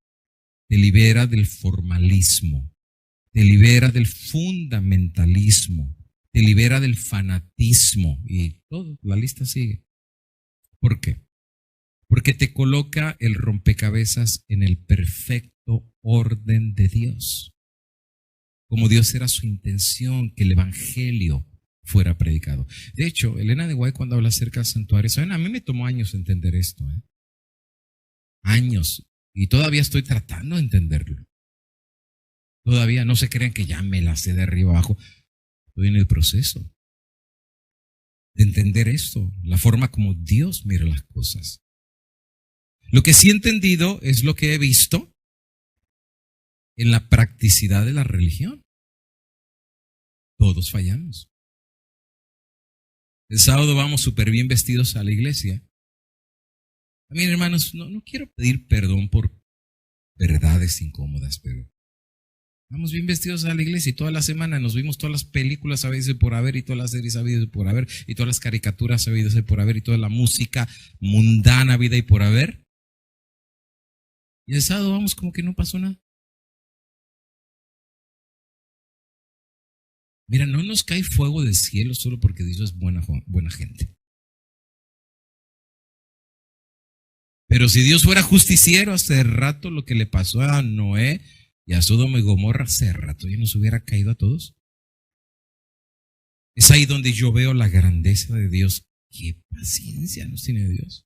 te libera del formalismo, te libera del fundamentalismo, te libera del fanatismo y todo, la lista sigue. ¿Por qué? Porque te coloca el rompecabezas en el perfecto orden de Dios. Como Dios era su intención, que el evangelio fuera predicado. De hecho, Elena de White cuando habla acerca del santuario, ¿saben? A mí me tomó años entender esto, años. Y todavía estoy tratando de entenderlo. Todavía no se crean que ya me la sé de arriba abajo. Estoy en el proceso de entender esto, la forma como Dios mira las cosas. Lo que sí he entendido es lo que he visto en la practicidad de la religión. Todos fallamos. El sábado vamos súper bien vestidos a la iglesia. También, hermanos, no quiero pedir perdón por verdades incómodas, pero vamos bien vestidos a la iglesia y toda la semana nos vimos todas las películas habidas y por haber y todas las series habidas y por haber y todas las caricaturas habidas y por haber y toda la música mundana habida y por haber. Y el sábado vamos como que no pasó nada. Mira, no nos cae fuego del cielo solo porque Dios es buena gente. Pero si Dios fuera justiciero, hace rato lo que le pasó a Noé y a Sodoma y Gomorra, hace rato ya nos hubiera caído a todos. Es ahí donde yo veo la grandeza de Dios. Qué paciencia nos tiene Dios.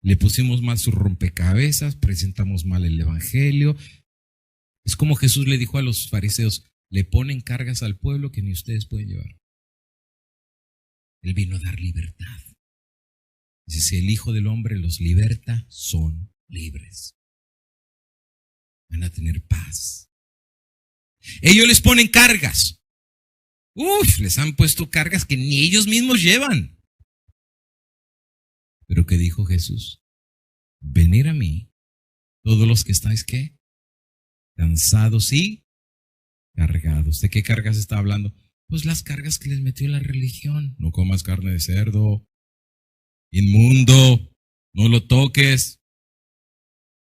Le pusimos mal su rompecabezas, presentamos mal el evangelio. Es como Jesús le dijo a los fariseos, le ponen cargas al pueblo que ni ustedes pueden llevar. Él vino a dar libertad. Dice, si el Hijo del Hombre los liberta, son libres. Van a tener paz. Ellos les ponen cargas. Les han puesto cargas que ni ellos mismos llevan. Pero ¿qué dijo Jesús? Venid a mí, todos los que estáis, ¿qué? Cansados y cargados. ¿De qué cargas está hablando? Pues las cargas que les metió la religión. No comas carne de cerdo. Inmundo. No lo toques.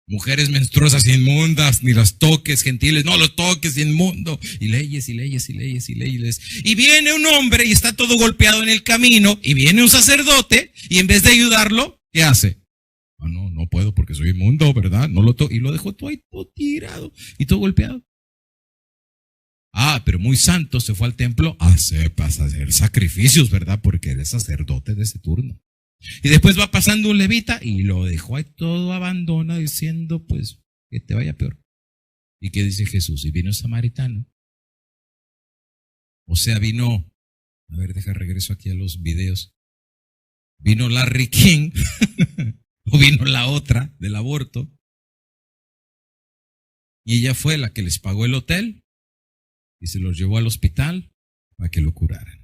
Mujeres menstruosas inmundas, ni las toques, gentiles, no lo toques, inmundo. Y leyes, y leyes, y leyes, y leyes. Y viene un hombre y está todo golpeado en el camino, y viene un sacerdote, y en vez de ayudarlo, ¿qué hace? No puedo porque soy inmundo, ¿verdad? No lo toco. Y lo dejó todo ahí, todo tirado, y todo golpeado. Pero muy santo, se fue al templo a hacer sacrificios, ¿verdad? Porque era sacerdote de ese turno. Y después va pasando un levita y lo dejó ahí todo abandonado diciendo, pues, que te vaya peor. ¿Y qué dice Jesús? Y vino el samaritano. O sea, vino, a ver, regreso aquí a los videos. Vino Larry King, o vino la otra del aborto. Y ella fue la que les pagó el hotel y se los llevó al hospital para que lo curaran.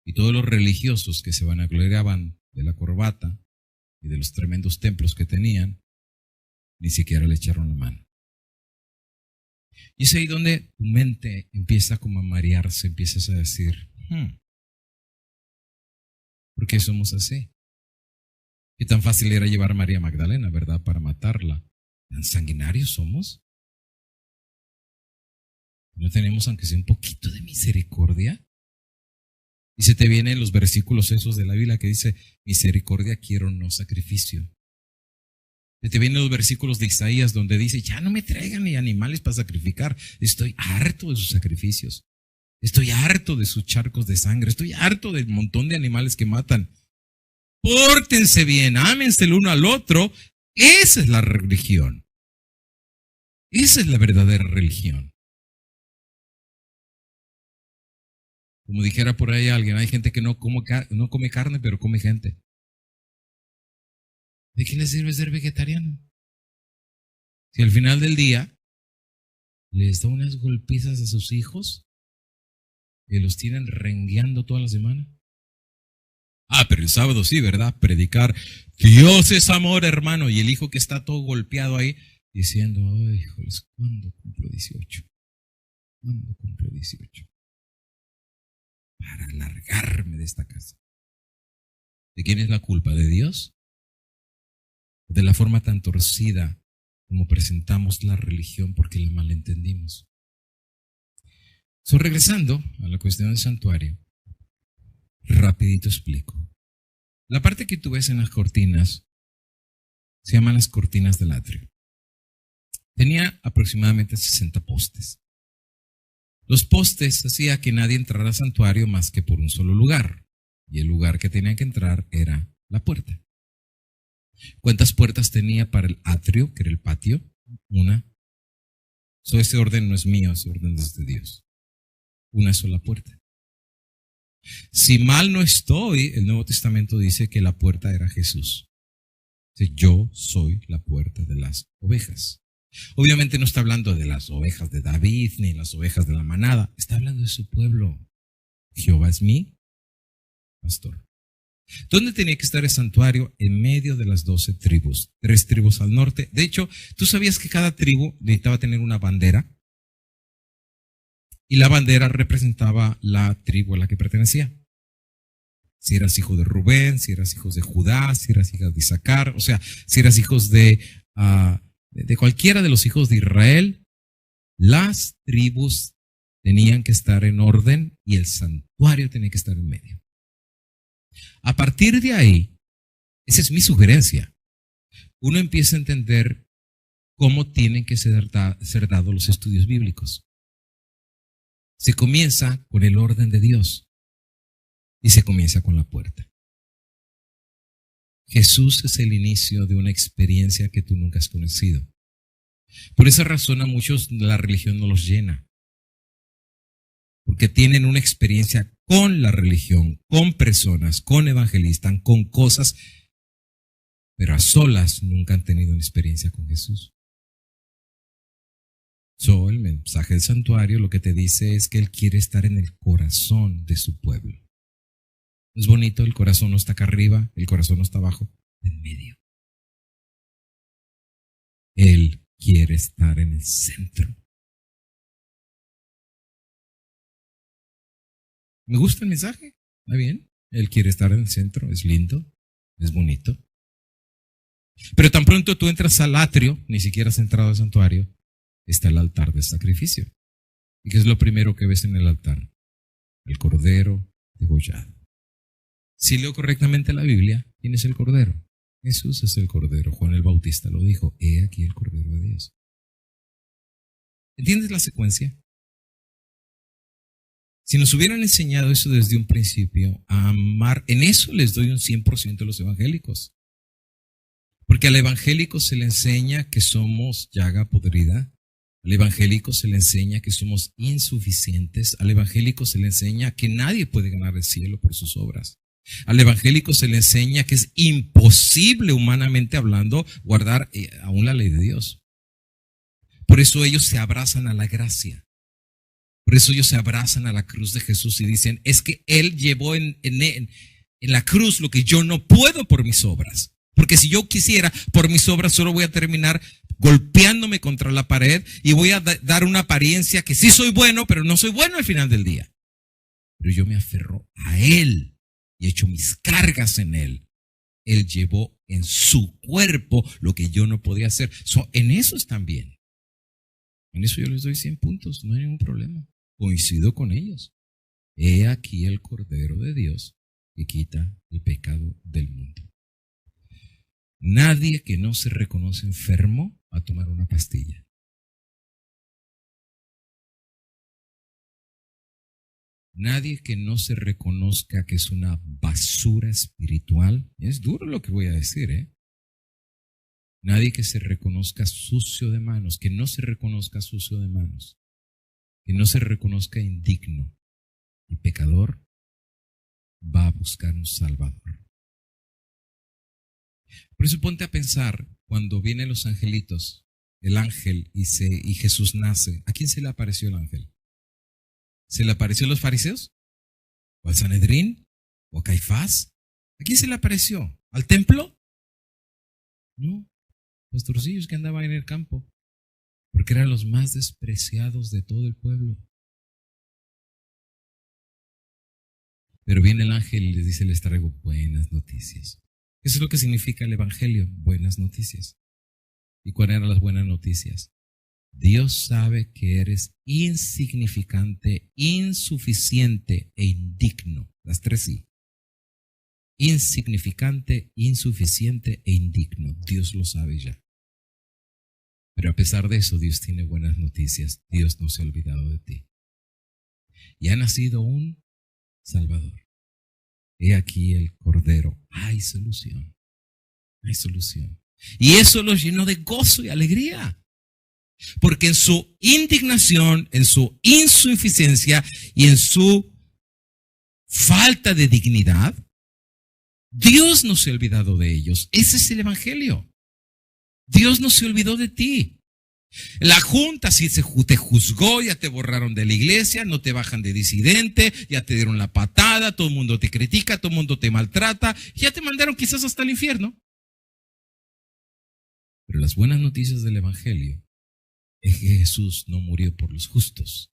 Y todos los religiosos que se vanagloriaban de la corbata y de los tremendos templos que tenían, ni siquiera le echaron la mano. Y es ahí donde tu mente empieza como a marearse, empiezas a decir, ¿por qué somos así? Qué tan fácil era llevar a María Magdalena, ¿verdad? Para matarla. ¿Tan sanguinarios somos? ¿No tenemos aunque sea un poquito de misericordia? Y se te vienen los versículos esos de la Biblia que dice, misericordia quiero, no sacrificio. Se te vienen los versículos de Isaías donde dice, ya no me traigan ni animales para sacrificar. Estoy harto de sus sacrificios. Estoy harto de sus charcos de sangre. Estoy harto del montón de animales que matan. Pórtense bien, ámense el uno al otro. Esa es la religión. Esa es la verdadera religión. Como dijera por ahí alguien, hay gente que no come carne, pero come gente. ¿De qué le sirve ser vegetariano? Si al final del día les da unas golpizas a sus hijos que los tienen rengueando toda la semana. Pero el sábado sí, ¿verdad? Predicar, Dios es amor, hermano. Y el hijo que está todo golpeado ahí diciendo, ay, híjoles, ¿cuándo cumplo 18? ¿Cuándo cumplo 18? Para largarme de esta casa. ¿De quién es la culpa? ¿De Dios? ¿De la forma tan torcida como presentamos la religión porque la malentendimos? Regresando a la cuestión del santuario, rapidito explico. La parte que tú ves en las cortinas se llaman las cortinas del atrio. Tenía aproximadamente 60 postes. Los postes hacía que nadie entrara al santuario más que por un solo lugar, y el lugar que tenían que entrar era la puerta. ¿Cuántas puertas tenía para el atrio, que era el patio? Una. Ese orden no es mío, ese orden es de Dios. Una sola puerta. Si mal no estoy, el Nuevo Testamento dice que la puerta era Jesús. Dice, yo soy la puerta de las ovejas. Obviamente no está hablando de las ovejas de David ni las ovejas de la manada. Está hablando de su pueblo. Jehová es mi pastor. ¿Dónde tenía que estar el santuario? En medio de las 12 tribus. 3 tribus al norte. De hecho, ¿tú sabías que cada tribu necesitaba tener una bandera? Y la bandera representaba la tribu a la que pertenecía. Si eras hijo de Rubén, si eras hijo de Judá, si eras hijo de Isaacar, o sea, si eras hijos de cualquiera de los hijos de Israel, las tribus tenían que estar en orden y el santuario tenía que estar en medio. A partir de ahí, esa es mi sugerencia, uno empieza a entender cómo tienen que ser dados los estudios bíblicos. Se comienza con el orden de Dios y se comienza con la puerta. Jesús es el inicio de una experiencia que tú nunca has conocido. Por esa razón a muchos la religión no los llena. Porque tienen una experiencia con la religión, con personas, con evangelistas, con cosas, pero a solas nunca han tenido una experiencia con Jesús. El mensaje del santuario lo que te dice es que Él quiere estar en el corazón de su pueblo. ¿No es bonito? El corazón no está acá arriba, el corazón no está abajo, en medio. Él quiere estar en el centro. ¿Me gusta el mensaje? ¿Está bien? Él quiere estar en el centro, es lindo, es bonito. Pero tan pronto tú entras al atrio, ni siquiera has entrado al santuario, está el altar de sacrificio. ¿Y qué es lo primero que ves en el altar? El cordero degollado. Si leo correctamente la Biblia, ¿quién es el cordero? Jesús es el cordero. Juan el Bautista lo dijo, he aquí el cordero de Dios. ¿Entiendes la secuencia? Si nos hubieran enseñado eso desde un principio, a amar, en eso les doy un 100% a los evangélicos. Porque al evangélico se le enseña que somos llaga podrida. Al evangélico se le enseña que somos insuficientes. Al evangélico se le enseña que nadie puede ganar el cielo por sus obras. Al evangélico se le enseña que es imposible, humanamente hablando, guardar aún la ley de Dios. Por eso ellos se abrazan a la gracia. Por eso ellos se abrazan a la cruz de Jesús y dicen, es que Él llevó en la cruz lo que yo no puedo por mis obras. Porque si yo quisiera, por mis obras solo voy a terminar golpeándome contra la pared y voy a dar una apariencia que sí soy bueno, pero no soy bueno al final del día. Pero yo me aferro a Él y echo mis cargas en Él. Él llevó en su cuerpo lo que yo no podía hacer. En eso están bien. En eso yo les doy 100 puntos, no hay ningún problema. Coincido con ellos. He aquí el Cordero de Dios que quita el pecado del mundo. Nadie que no se reconoce enfermo va a tomar una pastilla. Nadie que no se reconozca que es una basura espiritual, es duro lo que voy a decir, Nadie que se reconozca sucio de manos, que no se reconozca sucio de manos, que no se reconozca indigno y pecador, va a buscar un Salvador. Por eso ponte a pensar, cuando vienen los angelitos, el ángel y Jesús nace, ¿a quién se le apareció el ángel? ¿Se le apareció a los fariseos? ¿O al Sanedrín? ¿O a Caifás? ¿A quién se le apareció? ¿Al templo? No, pastorcillos que andaban en el campo, porque eran los más despreciados de todo el pueblo. Pero viene el ángel y les dice, les traigo buenas noticias. Eso es lo que significa el evangelio, buenas noticias. ¿Y cuáles eran las buenas noticias? Dios sabe que eres insignificante, insuficiente e indigno. Las 3 sí. Insignificante, insuficiente e indigno. Dios lo sabe ya. Pero a pesar de eso, Dios tiene buenas noticias. Dios no se ha olvidado de ti. Y ha nacido un Salvador. He aquí el Cordero. Hay solución. No hay solución. Y eso los llenó de gozo y alegría. Porque en su indignación, en su insuficiencia y en su falta de dignidad, Dios no se ha olvidado de ellos. Ese es el evangelio. Dios no se olvidó de ti. La junta, si te juzgó, ya te borraron de la iglesia, no te bajan de disidente, ya te dieron la patada, todo el mundo te critica, todo el mundo te maltrata, ya te mandaron quizás hasta el infierno. Pero las buenas noticias del evangelio es que Jesús no murió por los justos,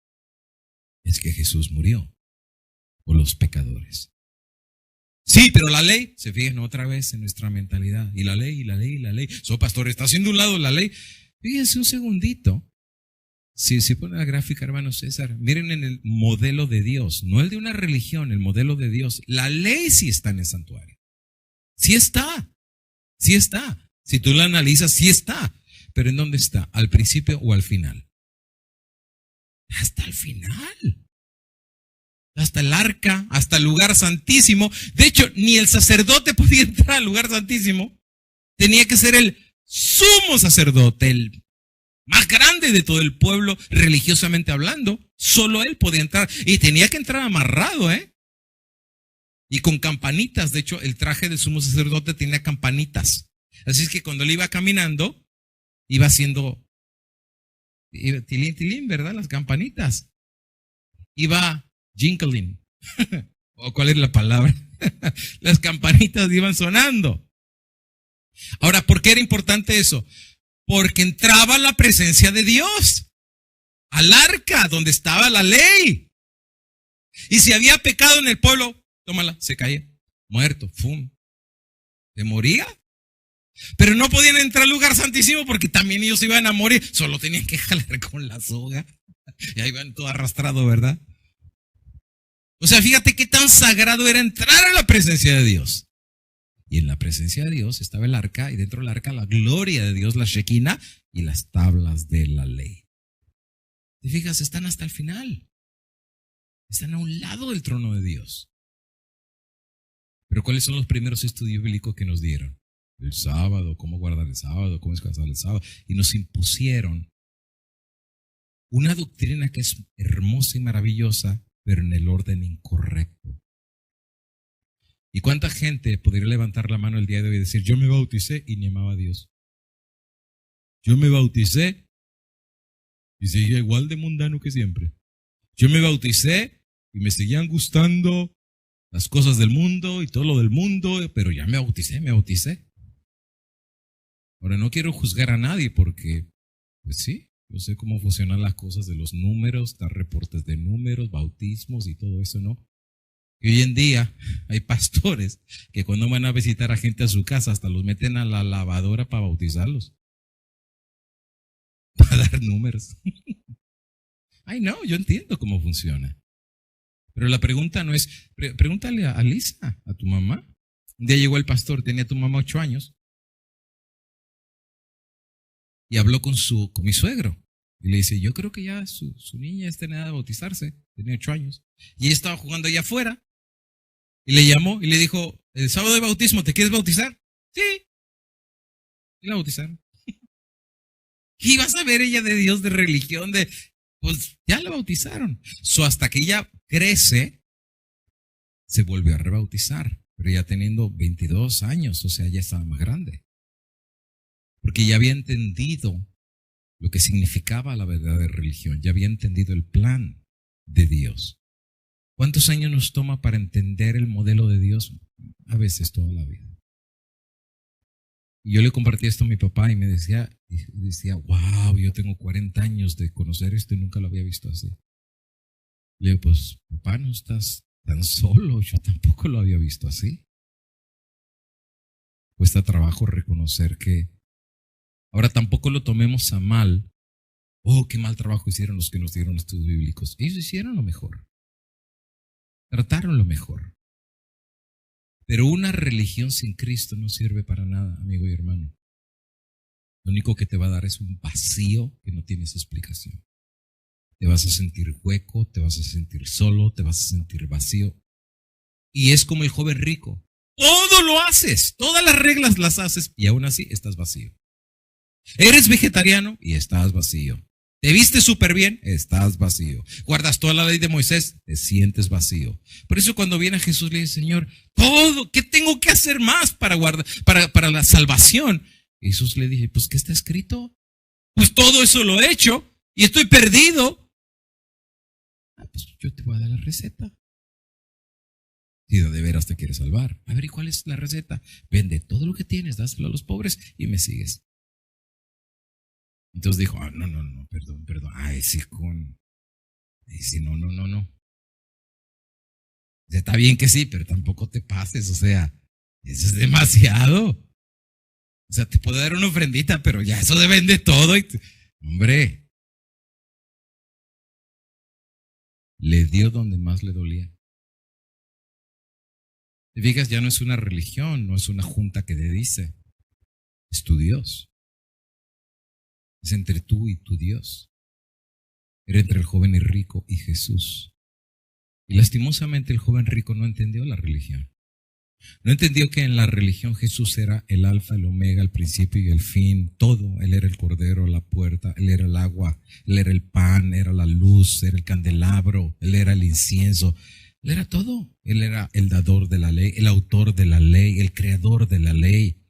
es que Jesús murió por los pecadores. Sí, pero la ley, se fijan otra vez en nuestra mentalidad, y la ley, y la ley, y la ley. Pastor, está haciendo un lado la ley. Fíjense un segundito. Si pone la gráfica, hermano César, miren en el modelo de Dios, no el de una religión, el modelo de Dios. La ley sí está en el santuario. Sí está. Sí está. Si tú la analizas, sí está. Pero ¿en dónde está? ¿Al principio o al final? Hasta el final. Hasta el arca, hasta el lugar santísimo. De hecho, ni el sacerdote podía entrar al lugar santísimo. Tenía que ser el sumo sacerdote, el más grande de todo el pueblo, religiosamente hablando. Solo él podía entrar. Y tenía que entrar amarrado, y con campanitas. De hecho, el traje del sumo sacerdote tenía campanitas. Así es que cuando él iba caminando, iba haciendo tilín, tilín, ¿verdad? Las campanitas. Iba jingling. ¿O cuál es la palabra? Las campanitas iban sonando. Ahora, ¿por qué era importante eso? Porque entraba la presencia de Dios al arca donde estaba la ley. Y si había pecado en el pueblo, tómala, se caía, muerto, ¡fum! ¿Se moría? Pero no podían entrar al lugar santísimo porque también ellos iban a morir. Solo tenían que jalar con la soga. Y ahí iban todo arrastrado, ¿verdad? O sea, fíjate qué tan sagrado era entrar a la presencia de Dios. Y en la presencia de Dios estaba el arca, y dentro del arca la gloria de Dios, la Shekinah, y las tablas de la ley. ¿Te fijas? Están hasta el final. Están a un lado del trono de Dios. Pero ¿cuáles son los primeros estudios bíblicos que nos dieron? El sábado, cómo guardar el sábado, cómo descansar el sábado. Y nos impusieron una doctrina que es hermosa y maravillosa, pero en el orden incorrecto. ¿Y cuánta gente podría levantar la mano el día de hoy y decir, yo me bauticé y ni amaba a Dios? Yo me bauticé y seguía igual de mundano que siempre. Yo me bauticé y me seguían gustando las cosas del mundo y todo lo del mundo, pero ya me bauticé. Ahora, no quiero juzgar a nadie porque, pues sí, yo sé cómo funcionan las cosas de los números, dar reportes de números, bautismos y todo eso, ¿no? Y hoy en día hay pastores que cuando van a visitar a gente a su casa hasta los meten a la lavadora para bautizarlos. Para dar números. Ay, no, yo entiendo cómo funciona. Pero la pregunta no es, pregúntale a Lisa, a tu mamá. Un día llegó el pastor, tenía tu mamá 8 años. Y habló con mi suegro. Y le dice, yo creo que ya su niña está en edad de bautizarse. Tenía 8 años. Y ella estaba jugando allá afuera. Y le llamó y le dijo, el sábado de bautismo, ¿te quieres bautizar? Sí. Y la bautizaron. ¿Qué iba a saber ella de Dios, de religión? Pues ya la bautizaron. Hasta que ella crece, se volvió a rebautizar. Pero ya teniendo 22 años, o sea, ya estaba más grande. Porque ya había entendido lo que significaba la verdadera religión. Ya había entendido el plan de Dios. ¿Cuántos años nos toma para entender el modelo de Dios? A veces toda la vida. Y yo le compartí esto a mi papá y me decía, wow, yo tengo 40 años de conocer esto y nunca lo había visto así. Le digo, pues papá, no estás tan solo, yo tampoco lo había visto así. Cuesta trabajo reconocer que ahora tampoco lo tomemos a mal. Oh, qué mal trabajo hicieron los que nos dieron estudios bíblicos. Ellos hicieron lo mejor. Trataron lo mejor. Pero una religión sin Cristo no sirve para nada, amigo y hermano. Lo único que te va a dar es un vacío que no tienes explicación. Te vas a sentir hueco, te vas a sentir solo, te vas a sentir vacío. Y es como el joven rico. Todo lo haces, todas las reglas las haces y aún así estás vacío. Eres vegetariano y estás vacío. Te vistes súper bien, estás vacío. Guardas toda la ley de Moisés, te sientes vacío. Por eso cuando viene Jesús le dice, Señor, todo, ¿qué tengo que hacer más para guardar, para la salvación? Y Jesús le dice, pues ¿qué está escrito? Pues todo eso lo he hecho y estoy perdido. Pues yo te voy a dar la receta. Si de veras te quieres salvar. A ver, ¿y cuál es la receta? Vende todo lo que tienes, dáselo a los pobres y me sigues. Entonces dijo, no, perdón. Ay, sí, no. Está bien que sí, pero tampoco te pases, o sea, eso es demasiado. O sea, te puedo dar una ofrendita, pero ya eso de vende todo. Hombre, le dio donde más le dolía. Te fijas, ya no es una religión, no es una junta que te dice, es tu Dios. Es entre tú y tu Dios. Era entre el joven y rico y Jesús. Y lastimosamente el joven rico no entendió la religión. No entendió que en la religión Jesús era el alfa, el omega, el principio y el fin, todo. Él era el cordero, la puerta, Él era el agua, Él era el pan, era la luz, era el candelabro, Él era el incienso, Él era todo. Él era el dador de la ley, el autor de la ley, el creador de la ley.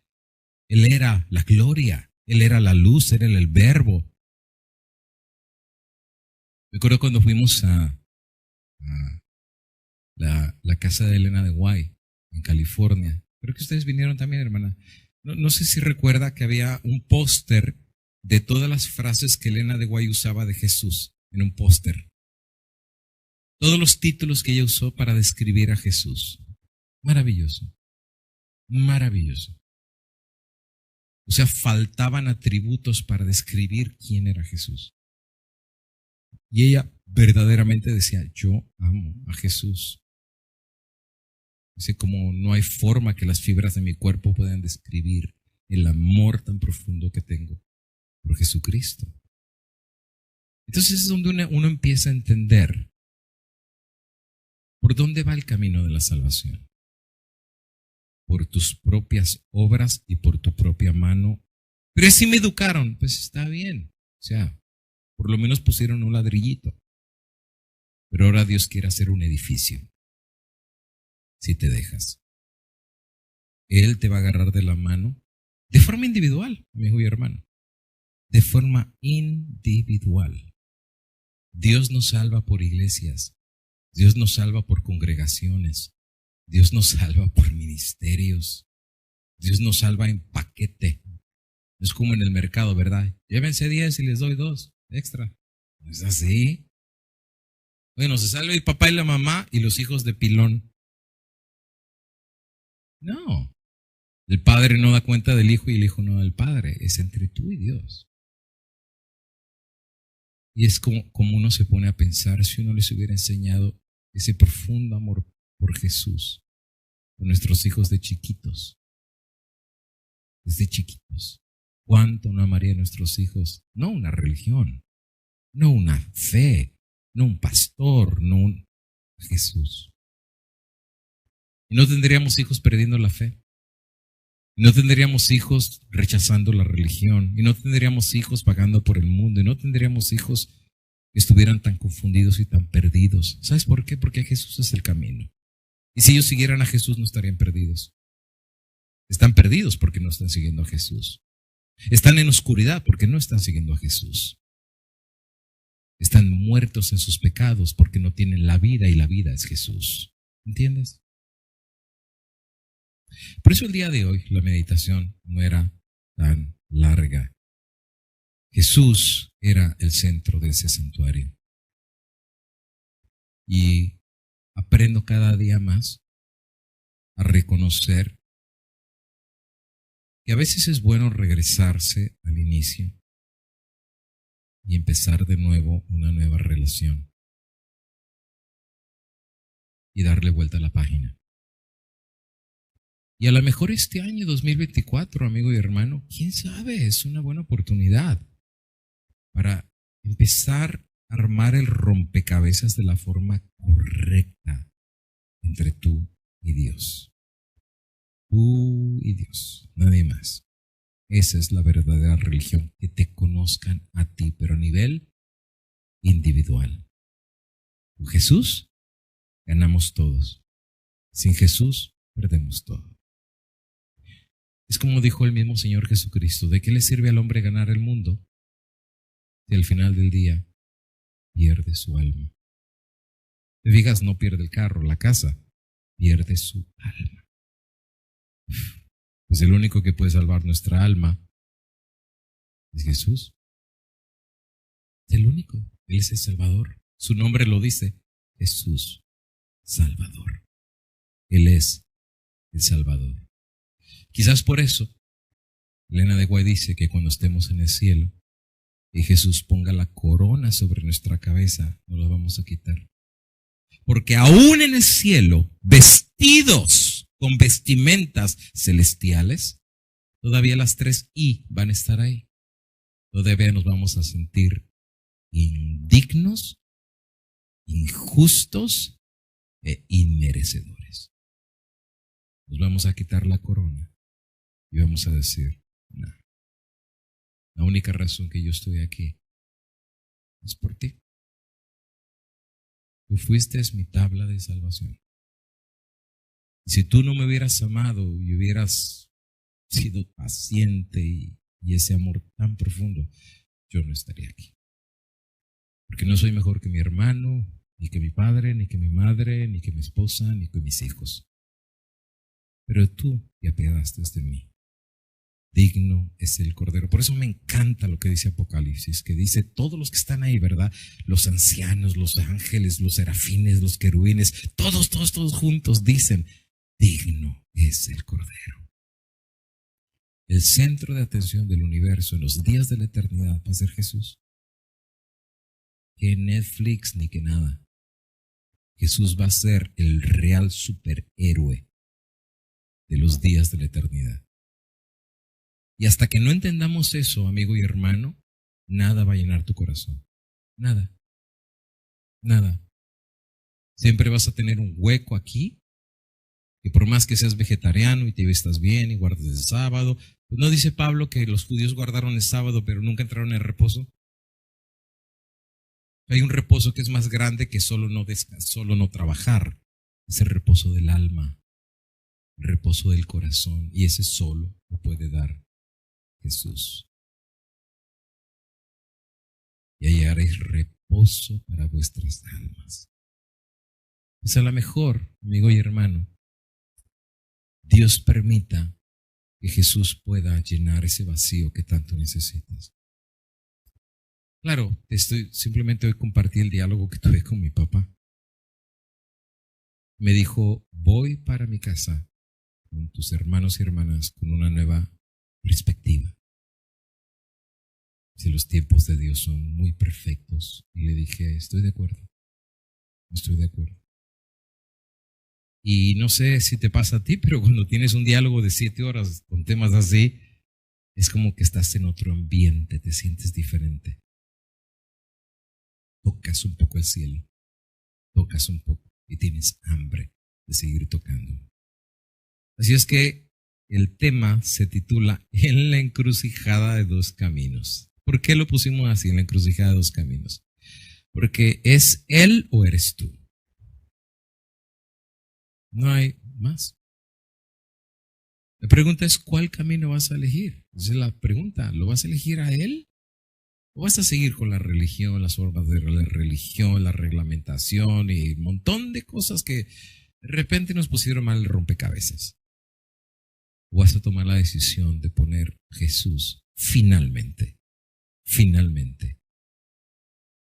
Él era la gloria, Él era la luz, Él era el verbo. Me acuerdo cuando fuimos a la casa de Elena de White en California. Creo que ustedes vinieron también, hermana. No sé si recuerda que había un póster de todas las frases que Elena de White usaba de Jesús en un póster. Todos los títulos que ella usó para describir a Jesús. Maravilloso. Maravilloso. O sea, faltaban atributos para describir quién era Jesús. Y ella verdaderamente decía, yo amo a Jesús. Dice, como no hay forma que las fibras de mi cuerpo puedan describir el amor tan profundo que tengo por Jesucristo. Entonces es donde uno empieza a entender por dónde va el camino de la salvación. Por tus propias obras y por tu propia mano. Pero así me educaron, pues está bien. O sea, por lo menos pusieron un ladrillito. Pero ahora Dios quiere hacer un edificio. Si te dejas. Él te va a agarrar de la mano de forma individual, amigo y hermano. De forma individual. Dios nos salva por iglesias. Dios nos salva por congregaciones. Dios nos salva por ministerios. Dios nos salva en paquete. Es como en el mercado, ¿verdad? Llévense 10 y les doy 2 extra. ¿No es así? Bueno, se salva el papá y la mamá y los hijos de pilón. No. El padre no da cuenta del hijo y el hijo no del padre. Es entre tú y Dios. Y es como uno se pone a pensar si uno les hubiera enseñado ese profundo amor por Jesús a nuestros hijos de chiquitos. Desde chiquitos. ¿Cuánto no amaría a nuestros hijos? No una religión, no una fe, no un pastor, no un Jesús. Y no tendríamos hijos perdiendo la fe. Y no tendríamos hijos rechazando la religión. Y no tendríamos hijos vagando por el mundo. Y no tendríamos hijos que estuvieran tan confundidos y tan perdidos. ¿Sabes por qué? Porque Jesús es el camino. Y si ellos siguieran a Jesús no estarían perdidos. Están perdidos porque no están siguiendo a Jesús. Están en oscuridad porque no están siguiendo a Jesús. Están muertos en sus pecados porque no tienen la vida y la vida es Jesús. ¿Entiendes? Por eso el día de hoy la meditación no era tan larga. Jesús era el centro de ese santuario. Y aprendo cada día más a reconocer que a veces es bueno regresarse al inicio y empezar de nuevo una nueva relación y darle vuelta a la página. Y a lo mejor este año 2024, amigo y hermano, quién sabe, es una buena oportunidad para empezar a armar el rompecabezas de la forma correcta entre tú y Dios. Tú y Dios, nadie más. Esa es la verdadera religión, que te conozcan a ti, pero a nivel individual. Con Jesús ganamos todos. Sin Jesús perdemos todo. Es como dijo el mismo Señor Jesucristo: ¿de qué le sirve al hombre ganar el mundo si al final del día pierde su alma? Te digas, no pierde el carro, la casa, pierde su alma. Pues el único que puede salvar nuestra alma es Jesús. Es el único. Él es el Salvador. Su nombre lo dice: Jesús Salvador. Él es el Salvador. Quizás por eso Elena de White dice que cuando estemos en el cielo y Jesús ponga la corona sobre nuestra cabeza, no la vamos a quitar. Porque aún en el cielo, vestidos con vestimentas celestiales, todavía las 3 I van a estar ahí. Todavía nos vamos a sentir indignos, injustos e inmerecedores. Nos vamos a quitar la corona y vamos a decir: no, la única razón que yo estoy aquí es por ti. Tú fuiste mi tabla de salvación. Y si tú no me hubieras amado y hubieras sido paciente y ese amor tan profundo, yo no estaría aquí. Porque no soy mejor que mi hermano, ni que mi padre, ni que mi madre, ni que mi esposa, ni que mis hijos. Pero tú te apiadaste de mí. Digno es el Cordero. Por eso me encanta lo que dice Apocalipsis, que dice todos los que están ahí, ¿verdad? Los ancianos, los ángeles, los serafines, los querubines, todos juntos dicen: digno es el Cordero. El centro de atención del universo en los días de la eternidad va a ser Jesús. Que Netflix ni que nada. Jesús va a ser el real superhéroe de los días de la eternidad. Y hasta que no entendamos eso, amigo y hermano, nada va a llenar tu corazón. Nada. Nada. Siempre vas a tener un hueco aquí, que por más que seas vegetariano y te vistas bien y guardes el sábado, pues no dice Pablo que los judíos guardaron el sábado pero nunca entraron en el reposo. Hay un reposo que es más grande que solo no trabajar. Es el reposo del alma, el reposo del corazón, y ese solo lo puede dar Jesús. Y hallaréis reposo para vuestras almas. Pues a lo mejor, amigo y hermano, Dios permita que Jesús pueda llenar ese vacío que tanto necesitas. Claro, simplemente hoy compartí el diálogo que tuve con mi papá. Me dijo: voy para mi casa con tus hermanos y hermanas con una nueva perspectiva. Si los tiempos de Dios son muy perfectos. Y le dije: estoy de acuerdo. Estoy de acuerdo. Y no sé si te pasa a ti, pero cuando tienes un diálogo de 7 horas con temas así, es como que estás en otro ambiente, te sientes diferente. Tocas un poco el cielo, tocas un poco y tienes hambre de seguir tocando. Así es que el tema se titula En la encrucijada de 2 caminos. ¿Por qué lo pusimos así, en la encrucijada de 2 caminos? Porque es él o eres tú. No hay más. La pregunta es: ¿cuál camino vas a elegir? Esa es la pregunta. ¿Lo vas a elegir a él? ¿O vas a seguir con la religión, las formas de la religión, la reglamentación y un montón de cosas que de repente nos pusieron mal el rompecabezas? ¿O vas a tomar la decisión de poner a Jesús finalmente,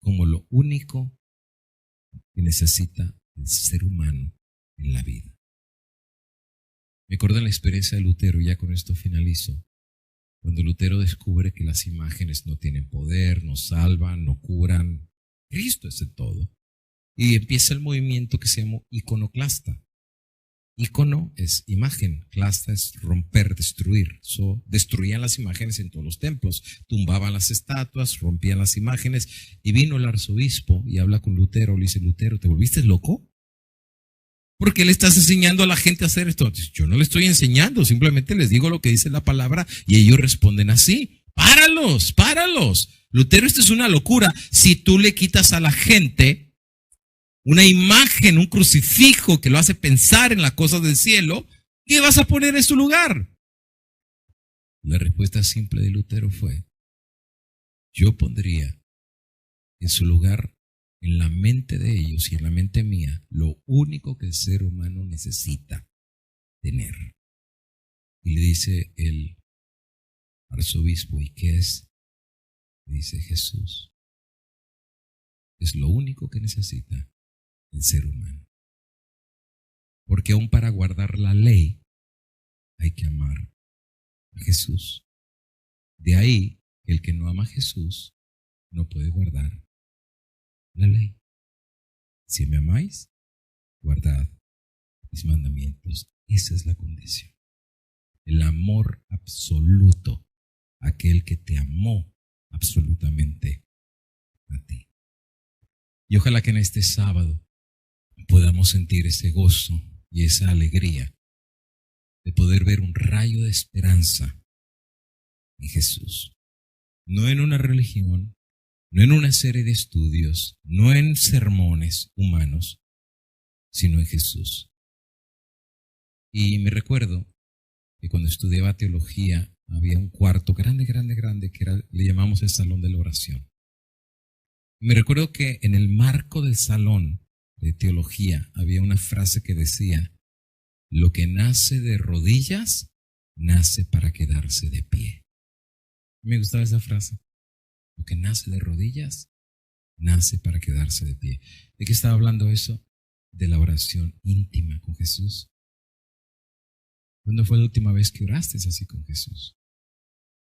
como lo único que necesita el ser humano en la vida? Me acordé de la experiencia de Lutero, y ya con esto finalizo. Cuando Lutero descubre que las imágenes no tienen poder, no salvan, no curan, Cristo es el todo. Y empieza el movimiento que se llama iconoclasta. Icono es imagen, clasta es romper, destruir. Destruían las imágenes en todos los templos, tumbaban las estatuas, rompían las imágenes. Y vino el arzobispo y habla con Lutero, le dice: Lutero, ¿te volviste loco? ¿Por qué le estás enseñando a la gente a hacer esto? Yo no le estoy enseñando, simplemente les digo lo que dice la palabra y ellos responden así. ¡Páralos, páralos! Lutero, esto es una locura. Si tú le quitas a la gente una imagen, un crucifijo que lo hace pensar en las cosas del cielo, ¿qué vas a poner en su lugar? La respuesta simple de Lutero fue: yo pondría en su lugar, en la mente de ellos y en la mente mía, lo único que el ser humano necesita tener. Y le dice el arzobispo: ¿y qué es? Le dice: Jesús. Es lo único que necesita el ser humano. Porque aún para guardar la ley hay que amar a Jesús. De ahí que el que no ama a Jesús no puede guardar la ley. Si me amáis, guardad mis mandamientos. Esa es la condición. El amor absoluto, aquel que te amó absolutamente a ti. Y ojalá que en este sábado podamos sentir ese gozo y esa alegría de poder ver un rayo de esperanza en Jesús. No en una religión, no en una serie de estudios, no en sermones humanos, sino en Jesús. Y me recuerdo que cuando estudiaba teología había un cuarto grande, que le llamamos el salón de la oración. Me recuerdo que en el marco del salón de teología había una frase que decía: lo que nace de rodillas, nace para quedarse de pie. Me gustaba esa frase. Lo que nace de rodillas, nace para quedarse de pie. ¿De qué estaba hablando eso? De la oración íntima con Jesús. ¿Cuándo fue la última vez que oraste así con Jesús?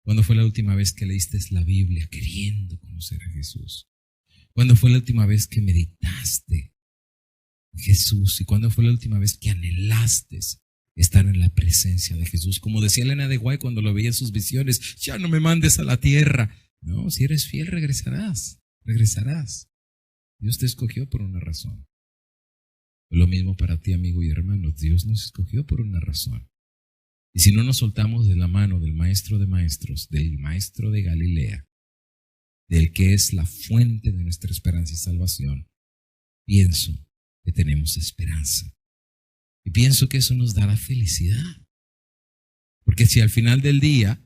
¿Cuándo fue la última vez que leíste la Biblia queriendo conocer a Jesús? ¿Cuándo fue la última vez que meditaste en Jesús? ¿Y cuándo fue la última vez que anhelaste estar en la presencia de Jesús? Como decía Elena de White cuando lo veía en sus visiones: ya no me mandes a la tierra. No, si eres fiel regresarás. Dios te escogió por una razón. Lo mismo para ti, amigo y hermano. Dios nos escogió por una razón. Y si no nos soltamos de la mano del Maestro de Maestros, del Maestro de Galilea, del que es la fuente de nuestra esperanza y salvación, pienso que tenemos esperanza. Y pienso que eso nos dará felicidad. Porque si al final del día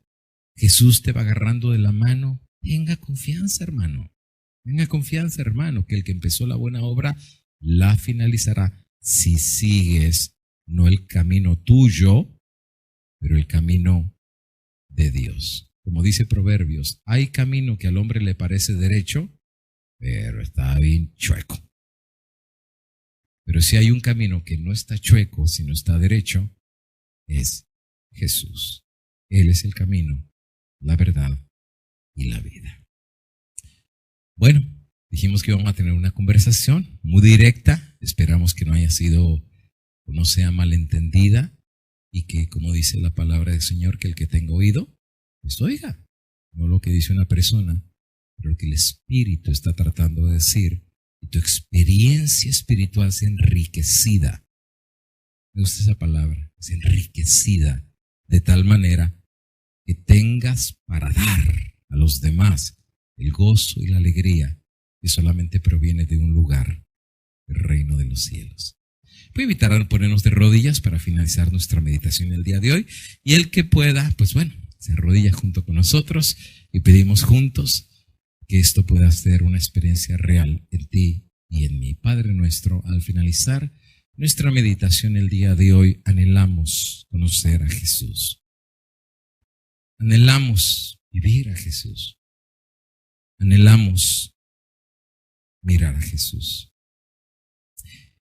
Jesús te va agarrando de la mano, tenga confianza, hermano. Tenga confianza, hermano, que el que empezó la buena obra la finalizará si sigues no el camino tuyo, pero el camino de Dios. Como dice Proverbios, hay camino que al hombre le parece derecho, pero está bien chueco. Pero si hay un camino que no está chueco, sino está derecho, es Jesús. Él es el camino, la verdad y la vida. Bueno, dijimos que íbamos a tener una conversación muy directa. Esperamos que no haya sido o no sea malentendida y que, como dice la palabra del Señor, que el que tenga oído, pues oiga. No lo que dice una persona, pero lo que el Espíritu está tratando de decir, y tu experiencia espiritual sea enriquecida. Me gusta esa palabra, es enriquecida, de tal manera que tengas para dar a los demás el gozo y la alegría que solamente proviene de un lugar, el reino de los cielos. Voy a invitar a ponernos de rodillas para finalizar nuestra meditación el día de hoy, y el que pueda, pues bueno, se arrodilla junto con nosotros y pedimos juntos que esto pueda ser una experiencia real en ti y en mí. Padre nuestro, al finalizar nuestra meditación el día de hoy, anhelamos conocer a Jesús. Anhelamos vivir a Jesús. Anhelamos mirar a Jesús.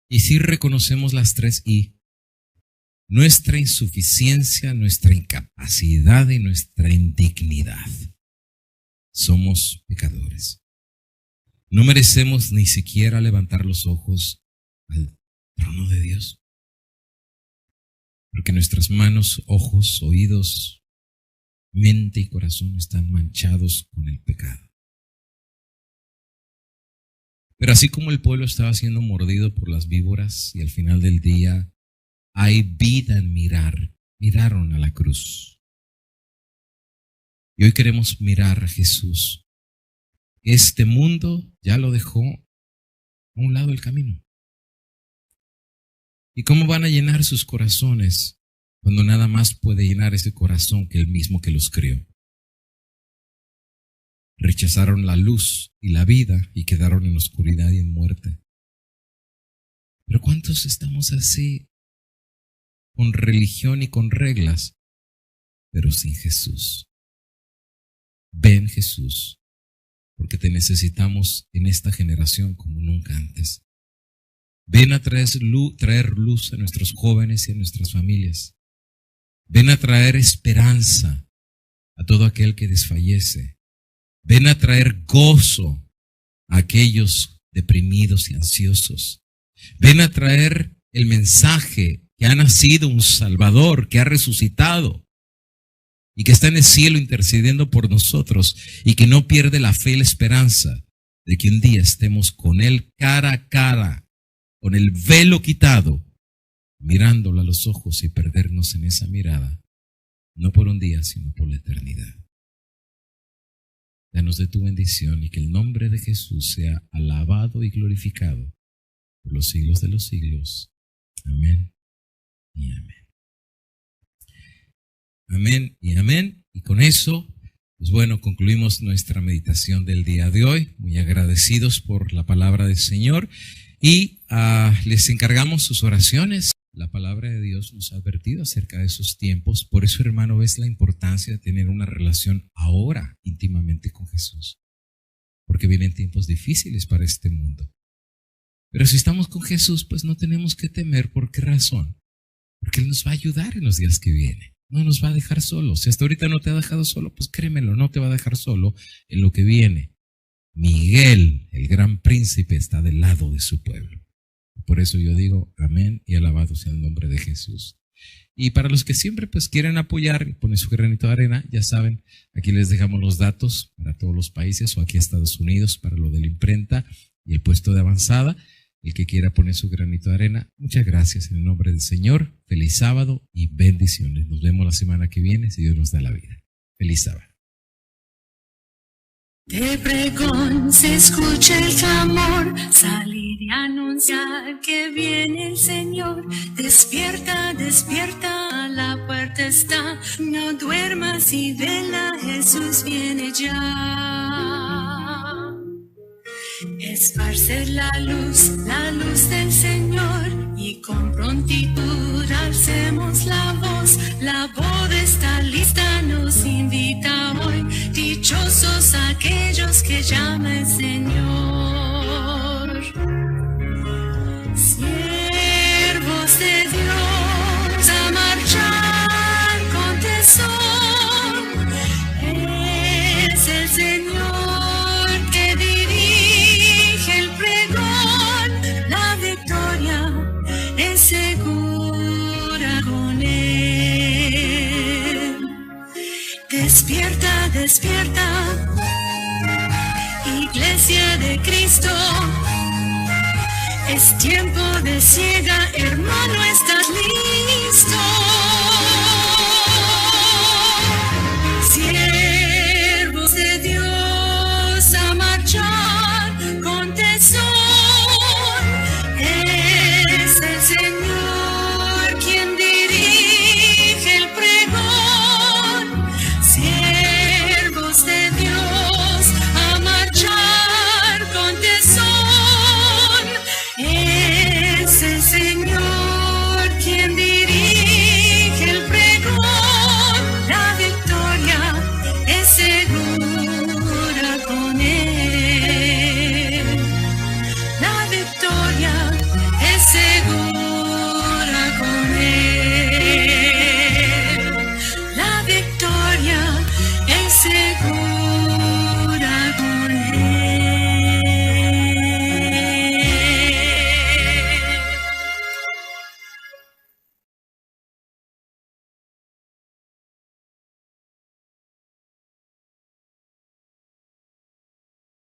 Y si reconocemos las tres I: nuestra insuficiencia, nuestra incapacidad y nuestra indignidad. Somos pecadores. No merecemos ni siquiera levantar los ojos al trono de Dios, porque nuestras manos, ojos, oídos, mente y corazón están manchados con el pecado. Pero así como el pueblo estaba siendo mordido por las víboras y al final del día hay vida en mirar, miraron a la cruz. Y hoy queremos mirar a Jesús. Este mundo ya lo dejó a un lado del camino. ¿Y cómo van a llenar sus corazones cuando nada más puede llenar ese corazón que el mismo que los crió? Rechazaron la luz y la vida y quedaron en oscuridad y en muerte. Pero ¿cuántos estamos así? Con religión y con reglas, pero sin Jesús. Ven, Jesús, porque te necesitamos en esta generación como nunca antes. Ven a traer luz a nuestros jóvenes y a nuestras familias. Ven a traer esperanza a todo aquel que desfallece. Ven a traer gozo a aquellos deprimidos y ansiosos. Ven a traer el mensaje que ha nacido un Salvador, que ha resucitado y que está en el cielo intercediendo por nosotros y que no pierde la fe y la esperanza de que un día estemos con Él cara a cara, con el velo quitado, mirándolo a los ojos y perdernos en esa mirada, no por un día, sino por la eternidad. Danos de tu bendición y que el nombre de Jesús sea alabado y glorificado por los siglos de los siglos. Amén y amén. Amén y amén. Y con eso, pues bueno, concluimos nuestra meditación del día de hoy. Muy agradecidos por la palabra del Señor y les encargamos sus oraciones. La palabra de Dios nos ha advertido acerca de esos tiempos. Por eso, hermano, ves la importancia de tener una relación ahora íntimamente con Jesús. Porque vienen tiempos difíciles para este mundo. Pero si estamos con Jesús, pues no tenemos que temer. ¿Por qué razón? Porque Él nos va a ayudar en los días que vienen. No nos va a dejar solos. Si hasta ahorita no te ha dejado solo, pues créemelo, no te va a dejar solo en lo que viene. Miguel, el gran príncipe, está del lado de su pueblo. Por eso yo digo amén y alabado sea el nombre de Jesús. Y para los que siempre pues quieren apoyar y poner su granito de arena, ya saben, aquí les dejamos los datos para todos los países o aquí a Estados Unidos para lo de la imprenta y el puesto de avanzada. El que quiera poner su granito de arena, muchas gracias en el nombre del Señor. Feliz sábado y bendiciones. Nos vemos la semana que viene si Dios nos da la vida. Feliz sábado. De pregón se escucha el clamor, salir y anunciar que viene el Señor. Despierta, despierta, la puerta está, no duermas y vela, Jesús viene ya. Esparcer la luz del Señor, y con prontitud alcemos la boda está lista, nos invita hoy, dichosos aquellos que llama el Señor. Siervos de Dios a marchar con tesón, es el Señor que dirige el pregón, la victoria es segura con Él. Despierta, despierta, Iglesia de Cristo, es tiempo de siega, hermano, ¿estás listo?